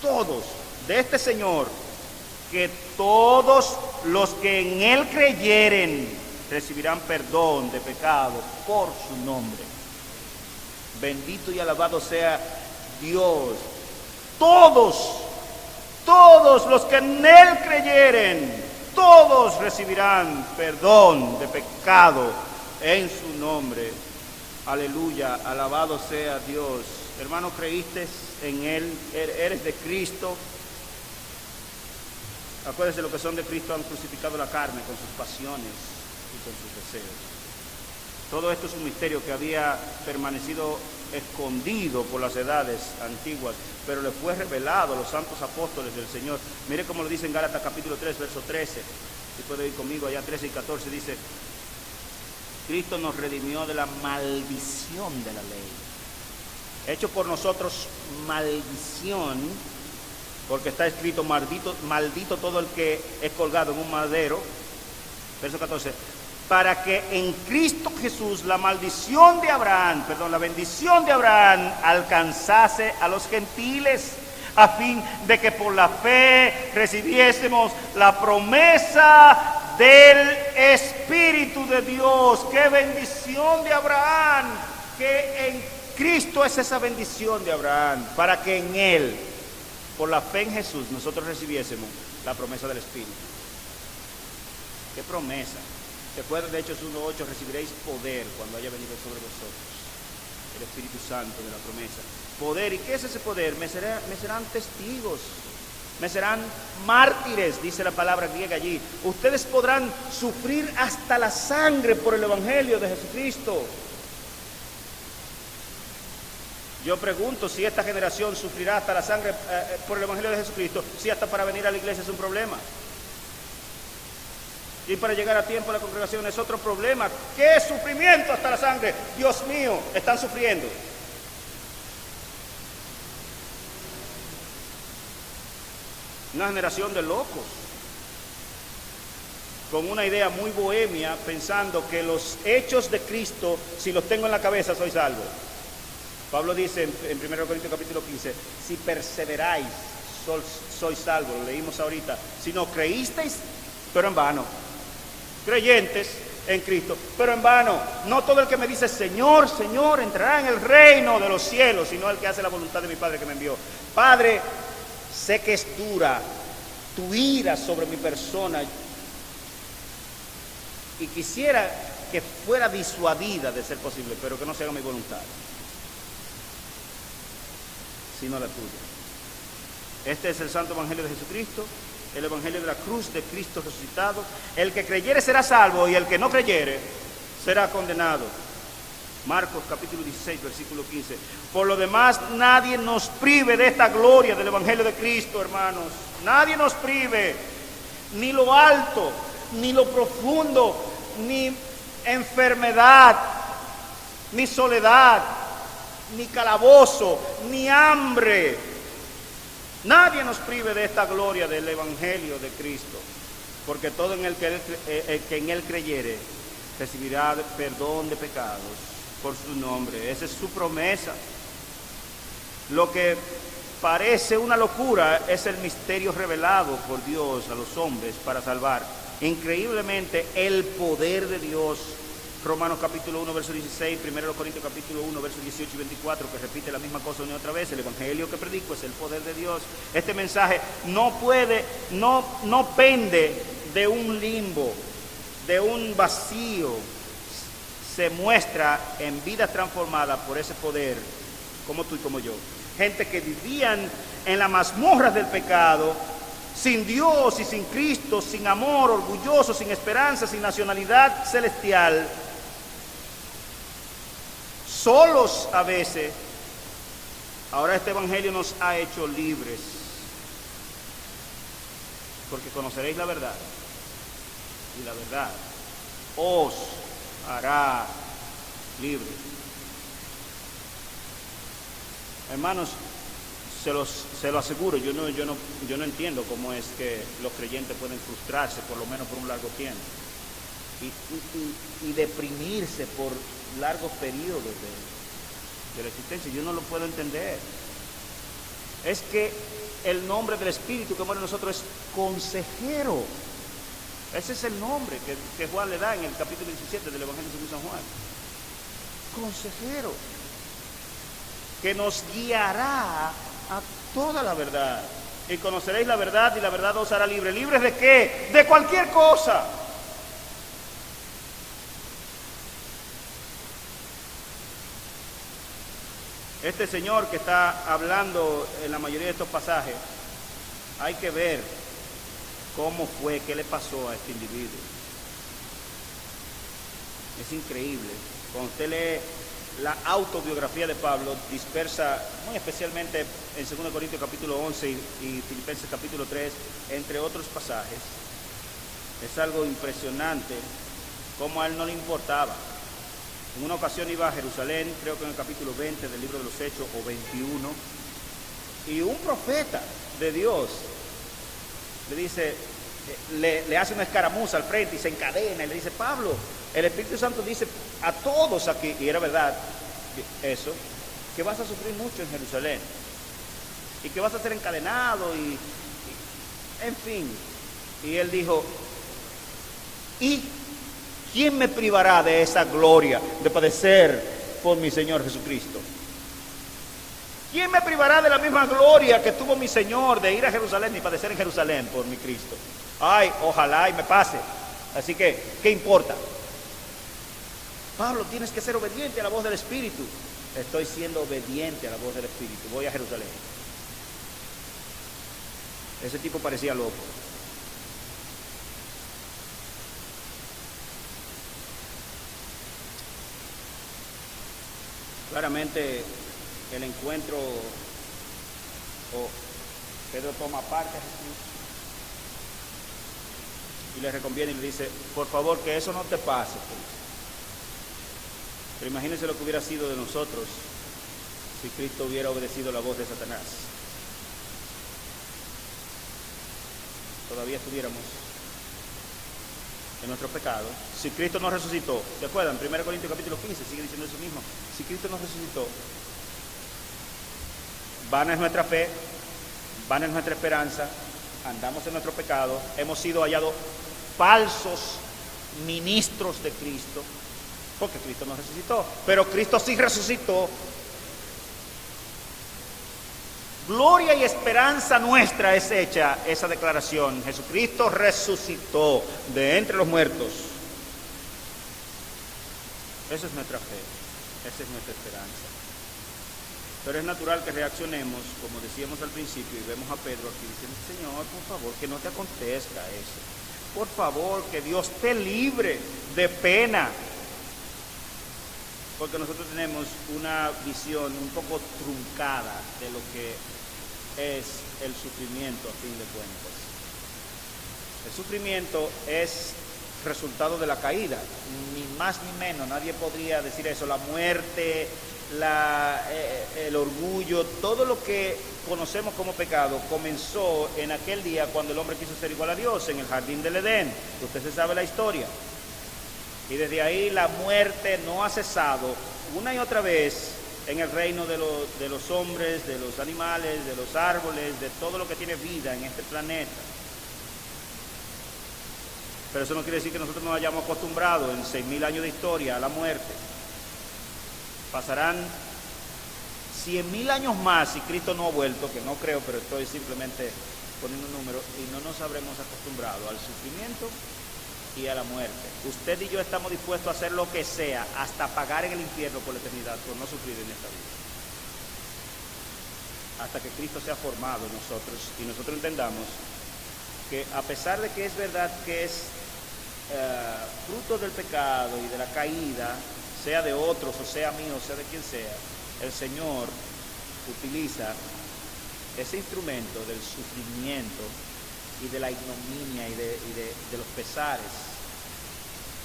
todos, de este Señor, que todos los que en él creyeren recibirán perdón de pecado por su nombre. Bendito y alabado sea Dios. Todos los que en él creyeren, todos recibirán perdón de pecado en su nombre. Aleluya, alabado sea Dios. Hermano, ¿creíste en él? ¿Eres de Cristo? Acuérdense, los que son de Cristo han crucificado la carne con sus pasiones y con sus deseos. Todo esto es un misterio que había permanecido escondido por las edades antiguas, pero le fue revelado a los santos apóstoles del Señor. Mire cómo lo dice en Gálatas capítulo 3, verso 13. Si puede ir conmigo allá, 13 y 14, dice: Cristo nos redimió de la maldición de la ley, hecho por nosotros maldición, porque está escrito: maldito todo el que es colgado en un madero. Verso 14, para que en Cristo Jesús la bendición de Abraham alcanzase a los gentiles, a fin de que por la fe recibiésemos la promesa del Espíritu de Dios. ¡Qué bendición de Abraham! Que en Cristo es esa bendición de Abraham, para que en Él, por la fe en Jesús, nosotros recibiésemos la promesa del Espíritu. ¿Qué promesa? ¿Se acuerdan de Hechos 1:8? Recibiréis poder cuando haya venido sobre vosotros el Espíritu Santo de la promesa. Poder, ¿y qué es ese poder? Me serán testigos, me serán mártires, dice la palabra griega allí. Ustedes podrán sufrir hasta la sangre por el Evangelio de Jesucristo. Yo pregunto si esta generación sufrirá hasta la sangre por el Evangelio de Jesucristo, si hasta para venir a la iglesia es un problema. Y para llegar a tiempo a la congregación es otro problema. ¿Qué sufrimiento hasta la sangre? Dios mío, están sufriendo. Una generación de locos, con una idea muy bohemia, pensando que los hechos de Cristo, si los tengo en la cabeza, soy salvo. Pablo dice en 1 Corintios capítulo 15, si perseveráis, sois salvos. Lo leímos ahorita. Si no creísteis, pero en vano. Creyentes en Cristo, pero en vano. No todo el que me dice Señor, Señor, entrará en el reino de los cielos, sino el que hace la voluntad de mi Padre que me envió. Padre, sé que es dura tu ira sobre mi persona y quisiera que fuera disuadida de ser posible, pero que no se haga mi voluntad, sino la tuya. Este es el santo evangelio de Jesucristo, el evangelio de la cruz de Cristo resucitado. El que creyere será salvo y el que no creyere será condenado. Marcos capítulo 16, versículo 15. Por lo demás, nadie nos prive de esta gloria del evangelio de Cristo, hermanos. Nadie nos prive, ni lo alto, ni lo profundo, ni enfermedad, ni soledad, ni calabozo, ni hambre. Nadie nos prive de esta gloria del evangelio de Cristo. porque todo en el que en él creyere recibirá perdón de pecados por su nombre. Esa es su promesa. Lo que parece una locura es el misterio revelado por Dios a los hombres para salvar. Increíblemente, el poder de Dios. Romanos capítulo 1, verso 16, 1 Corintios capítulo 1, versos 18 y 24, que repite la misma cosa una y otra vez. El evangelio que predico es el poder de Dios. Este mensaje no pende de un limbo, de un vacío. Se muestra en vida transformada por ese poder, como tú y como yo. Gente que vivían en las mazmorras del pecado, sin Dios y sin Cristo, sin amor, orgullosos, sin esperanza, sin nacionalidad celestial, solos a veces. Ahora este evangelio nos ha hecho libres, porque conoceréis la verdad, y la verdad os hará libres. Hermanos, se lo aseguro, yo no entiendo cómo es que los creyentes pueden frustrarse, por lo menos por un largo tiempo, y deprimirse por largos periodos de la existencia. Yo no lo puedo entender. Es que el nombre del Espíritu que muere en nosotros es consejero. Ese es el nombre que Juan le da en el capítulo 17 del Evangelio según San Juan. Consejero, que nos guiará a toda la verdad. Y conoceréis la verdad, y la verdad os hará libre. ¿Libres de qué? De cualquier cosa. Este señor que está hablando en la mayoría de estos pasajes, hay que ver cómo fue, qué le pasó a este individuo. Es increíble. Cuando usted lee la autobiografía de Pablo, dispersa muy especialmente en 2 Corintios capítulo 11 y Filipenses capítulo 3, entre otros pasajes, es algo impresionante cómo a él no le importaba. En una ocasión iba a Jerusalén, creo que en el capítulo 20 del libro de los Hechos, o 21, y un profeta de Dios le dice, le hace una escaramuza al frente y se encadena y le dice: Pablo, el Espíritu Santo dice a todos aquí, y era verdad eso, que vas a sufrir mucho en Jerusalén y que vas a ser encadenado y en fin. Y él dijo: ¿y quién me privará de esa gloria de padecer por mi Señor Jesucristo? ¿Quién me privará de la misma gloria que tuvo mi Señor de ir a Jerusalén y padecer en Jerusalén por mi Cristo? Ay, ojalá y me pase. Así que, ¿qué importa? Pablo, tienes que ser obediente a la voz del Espíritu. Estoy siendo obediente a la voz del Espíritu. Voy a Jerusalén. Ese tipo parecía loco. Claramente el encuentro, Pedro toma parte a Jesús y le reconviene y le dice: por favor, que eso no te pase, pues. Pero imagínense lo que hubiera sido de nosotros si Cristo hubiera obedecido la voz de Satanás. Todavía estuviéramos en nuestro pecado. Si Cristo nos resucitó, ¿se acuerdan? 1 Corintios capítulo 15 sigue diciendo eso mismo. Si Cristo nos resucitó, vana es nuestra fe, vana es nuestra esperanza, andamos en nuestro pecado, hemos sido hallados falsos ministros de Cristo, porque Cristo nos resucitó, pero Cristo sí resucitó. Gloria y esperanza nuestra es hecha esa declaración: Jesucristo resucitó de entre los muertos. Esa es nuestra fe, esa es nuestra esperanza. Pero es natural que reaccionemos, como decíamos al principio, y vemos a Pedro aquí diciendo: Señor, por favor, que no te acontezca eso. Por favor, que Dios te libre de pena. Porque nosotros tenemos una visión un poco truncada de lo que es el sufrimiento, a fin de cuentas. El sufrimiento es resultado de la caída, ni más ni menos. Nadie podría decir eso. La muerte el orgullo, todo lo que conocemos como pecado, comenzó en aquel día cuando el hombre quiso ser igual a Dios, en el jardín del Edén. Usted se sabe la historia. Y desde ahí la muerte no ha cesado una y otra vez en el reino de los hombres, de los animales, de los árboles, de todo lo que tiene vida en este planeta. Pero eso no quiere decir que nosotros nos hayamos acostumbrado en 6.000 años de historia a la muerte. Pasarán 100.000 años más si Cristo no ha vuelto, que no creo, pero estoy simplemente poniendo un número, y no nos habremos acostumbrado al sufrimiento y a la muerte. Usted y yo estamos dispuestos a hacer lo que sea, hasta pagar en el infierno por la eternidad, por no sufrir en esta vida. Hasta que Cristo sea formado en nosotros y nosotros entendamos que a pesar de que es verdad que es fruto del pecado y de la caída, sea de otros o sea mío, o sea de quien sea, el Señor utiliza ese instrumento del sufrimiento y de la ignominia y de los pesares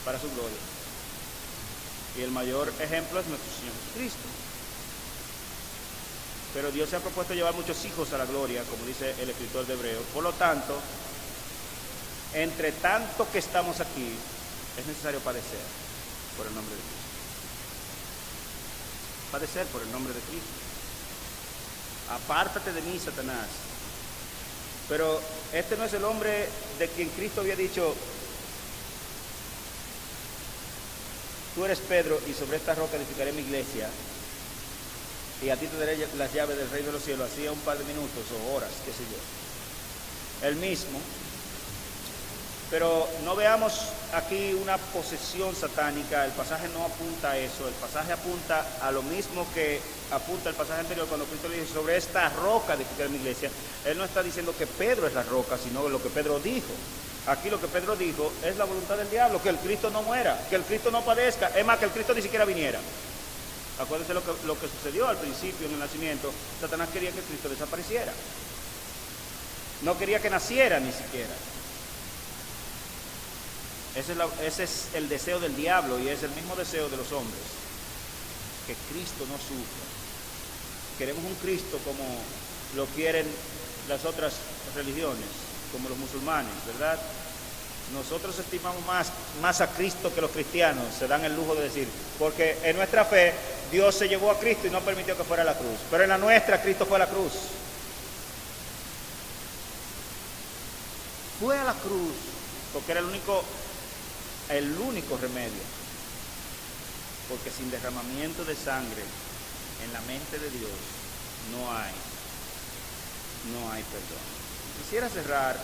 para su gloria. Y el mayor ejemplo es nuestro Señor Jesucristo. Pero Dios se ha propuesto llevar muchos hijos a la gloria, como dice el escritor de Hebreos. Por lo tanto, entre tanto que estamos aquí, es necesario padecer por el nombre de Cristo. Padecer por el nombre de Cristo. Apártate de mí, Satanás. Pero este no es el hombre de quien Cristo había dicho: tú eres Pedro y sobre esta roca edificaré mi iglesia y a ti te daré las llaves del reino de los cielos. Hacía un par de minutos o horas, qué sé yo. El mismo. Pero no veamos aquí una posesión satánica. El pasaje no apunta a eso. El pasaje apunta a lo mismo que apunta el pasaje anterior, cuando Cristo le dice: sobre esta roca edificaré mi iglesia. Él no está diciendo que Pedro es la roca, sino lo que Pedro dijo. Aquí lo que Pedro dijo es la voluntad del diablo, que el Cristo no muera, que el Cristo no padezca, es más, que el Cristo ni siquiera viniera. Acuérdense lo que sucedió al principio en el nacimiento. Satanás quería que Cristo desapareciera. No quería que naciera ni siquiera. Ese es el deseo del diablo y es el mismo deseo de los hombres, que Cristo no sufra. Queremos un Cristo como lo quieren las otras religiones, como los musulmanes, ¿verdad? Nosotros estimamos más a Cristo que los cristianos, se dan el lujo de decir, porque en nuestra fe Dios se llevó a Cristo y no permitió que fuera a la cruz, pero en la nuestra Cristo fue a la cruz. Fue a la cruz porque era el único remedio, porque sin derramamiento de sangre en la mente de Dios no hay perdón. Quisiera cerrar,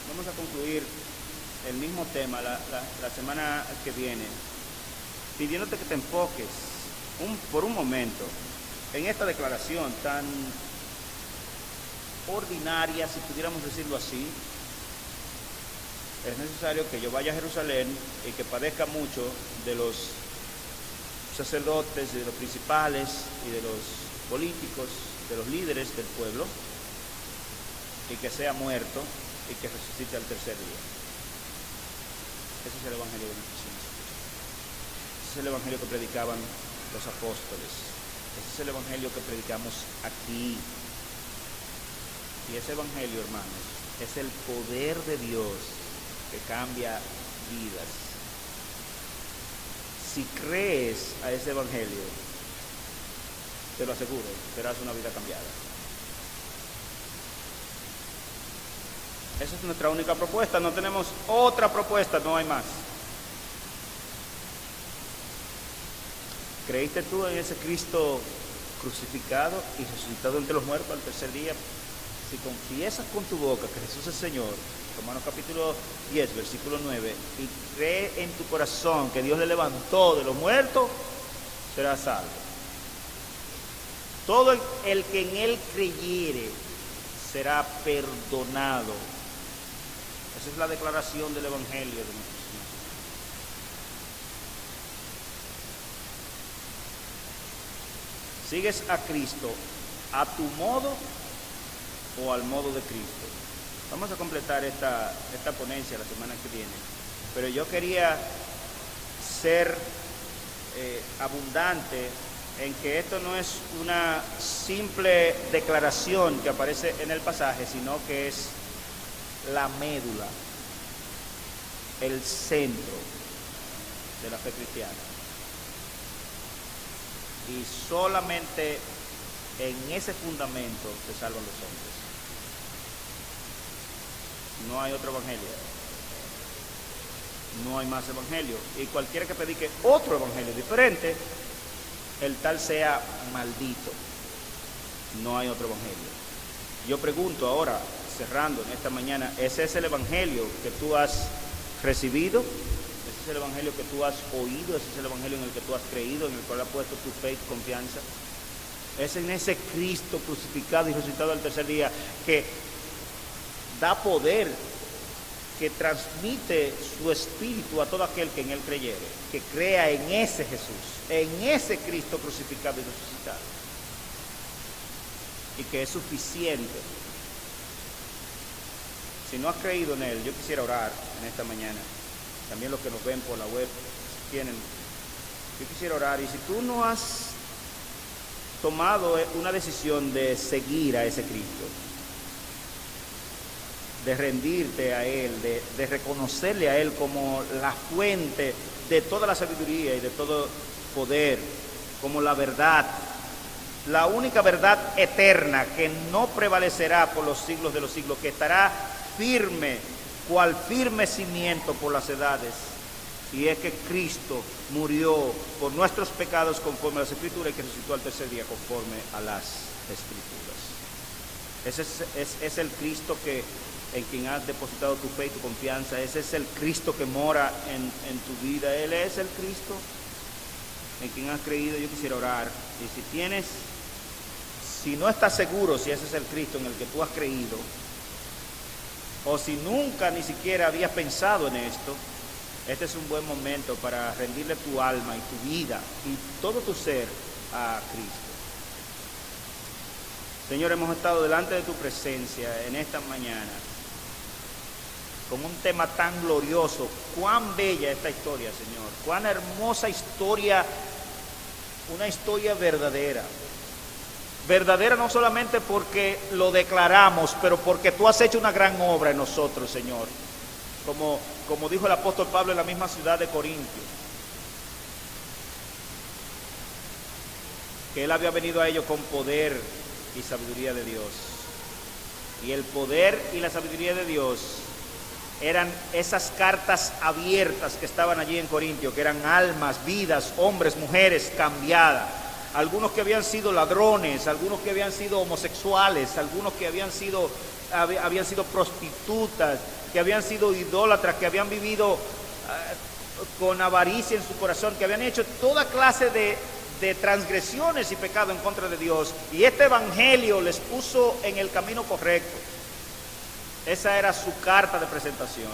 vamos a concluir el mismo tema la semana que viene, pidiéndote que te enfoques por un momento en esta declaración tan ordinaria, si pudiéramos decirlo así. Es necesario que yo vaya a Jerusalén y que padezca mucho de los sacerdotes, de los principales y de los políticos, de los líderes del pueblo, y que sea muerto y que resucite al tercer día. Ese es el evangelio de nuestro Señor. Ese es el evangelio que predicaban los apóstoles. Ese es el evangelio que predicamos aquí. Y ese evangelio, hermanos, es el poder de Dios que cambia vidas. Si crees a ese evangelio, te lo aseguro, verás una vida cambiada. Esa es nuestra única propuesta, no tenemos otra propuesta, no hay más. ¿Creíste tú en ese Cristo crucificado y resucitado entre los muertos al tercer día? Si confiesas con tu boca que Jesús es Señor, Romanos capítulo 10, versículo 9, y cree en tu corazón que Dios le levantó de los muertos, serás salvo. Todo el que en Él creyere será perdonado. Esa es la declaración del evangelio de nuestro Señor. ¿Sigues a Cristo a tu modo o al modo de Cristo? Vamos a completar esta ponencia la semana que viene, pero yo quería ser abundante en que esto no es una simple declaración que aparece en el pasaje, sino que es la médula, el centro de la fe cristiana. Y solamente en ese fundamento se salvan los hombres. No hay otro evangelio. No hay más evangelio. Y cualquiera que predique otro evangelio diferente, el tal sea maldito. No hay otro evangelio. Yo pregunto ahora, cerrando en esta mañana, ¿ese es el evangelio que tú has recibido? ¿Ese es el evangelio que tú has oído? ¿Ese es el evangelio en el que tú has creído, en el cual has puesto tu fe y tu confianza? Es en ese Cristo crucificado y resucitado al tercer día que da poder, que transmite su espíritu a todo aquel que en él creyere, que crea en ese Jesús, en ese Cristo crucificado y resucitado, y que es suficiente. Si no has creído en él, yo quisiera orar en esta mañana. También los que nos ven por la web tienen. Yo quisiera orar, y si tú no has tomado una decisión de seguir a ese Cristo, de rendirte a él, de reconocerle a él como la fuente de toda la sabiduría y de todo poder, como la verdad, la única verdad eterna que no prevalecerá por los siglos de los siglos, que estará firme, cual firme cimiento por las edades, y es que Cristo murió por nuestros pecados conforme a las Escrituras y que resucitó al tercer día conforme a las Escrituras. Ese es el Cristo en quien has depositado tu fe y tu confianza. Ese es el Cristo que mora en tu vida. Él es el Cristo en quien has creído. Yo quisiera orar, y si no estás seguro si ese es el Cristo en el que tú has creído, o si nunca ni siquiera habías pensado en esto, este es un buen momento para rendirle tu alma y tu vida y todo tu ser a Cristo. Señor, hemos estado delante de tu presencia en esta mañana con un tema tan glorioso. Cuán bella esta historia, Señor. Cuán hermosa historia, una historia verdadera. Verdadera no solamente porque lo declaramos, pero porque tú has hecho una gran obra en nosotros, Señor. Como dijo el apóstol Pablo en la misma ciudad de Corintio, que él había venido a ellos con poder y sabiduría de Dios. Y el poder y la sabiduría de Dios eran esas cartas abiertas que estaban allí en Corintio, que eran almas, vidas, hombres, mujeres cambiadas. Algunos que habían sido ladrones, algunos que habían sido homosexuales, algunos que habían sido prostitutas, que habían sido idólatras, que habían vivido con avaricia en su corazón, que habían hecho toda clase de transgresiones y pecado en contra de Dios. Y este evangelio les puso en el camino correcto. Esa era su carta de presentación.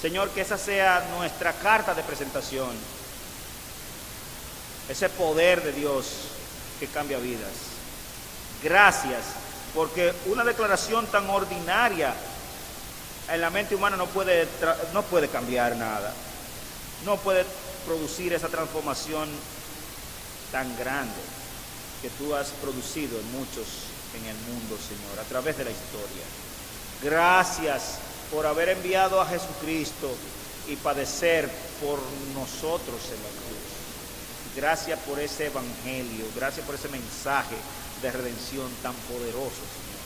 Señor, que esa sea nuestra carta de presentación. Ese poder de Dios que cambia vidas. Gracias, porque una declaración tan ordinaria en la mente humana no puede cambiar nada. No puede producir esa transformación tan grande que tú has producido en muchos en el mundo, Señor, a través de la historia. Gracias por haber enviado a Jesucristo y padecer por nosotros en la cruz. Gracias por ese evangelio, gracias por ese mensaje de redención tan poderoso, Señor.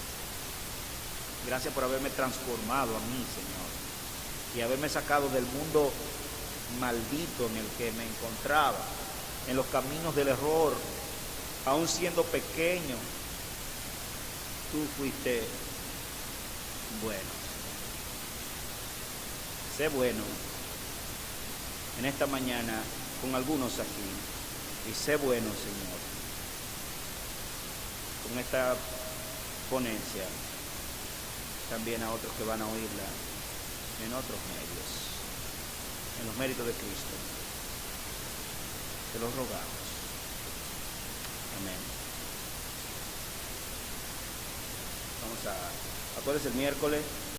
Gracias por haberme transformado a mí, Señor, y haberme sacado del mundo maldito en el que me encontraba, en los caminos del error, aún siendo pequeño. Tú fuiste bueno. Sé bueno en esta mañana con algunos aquí, y sé bueno, Señor, con esta ponencia también a otros que van a oírla en otros medios, en los méritos de Cristo. Te los rogamos. Amén. Acuérdense el miércoles.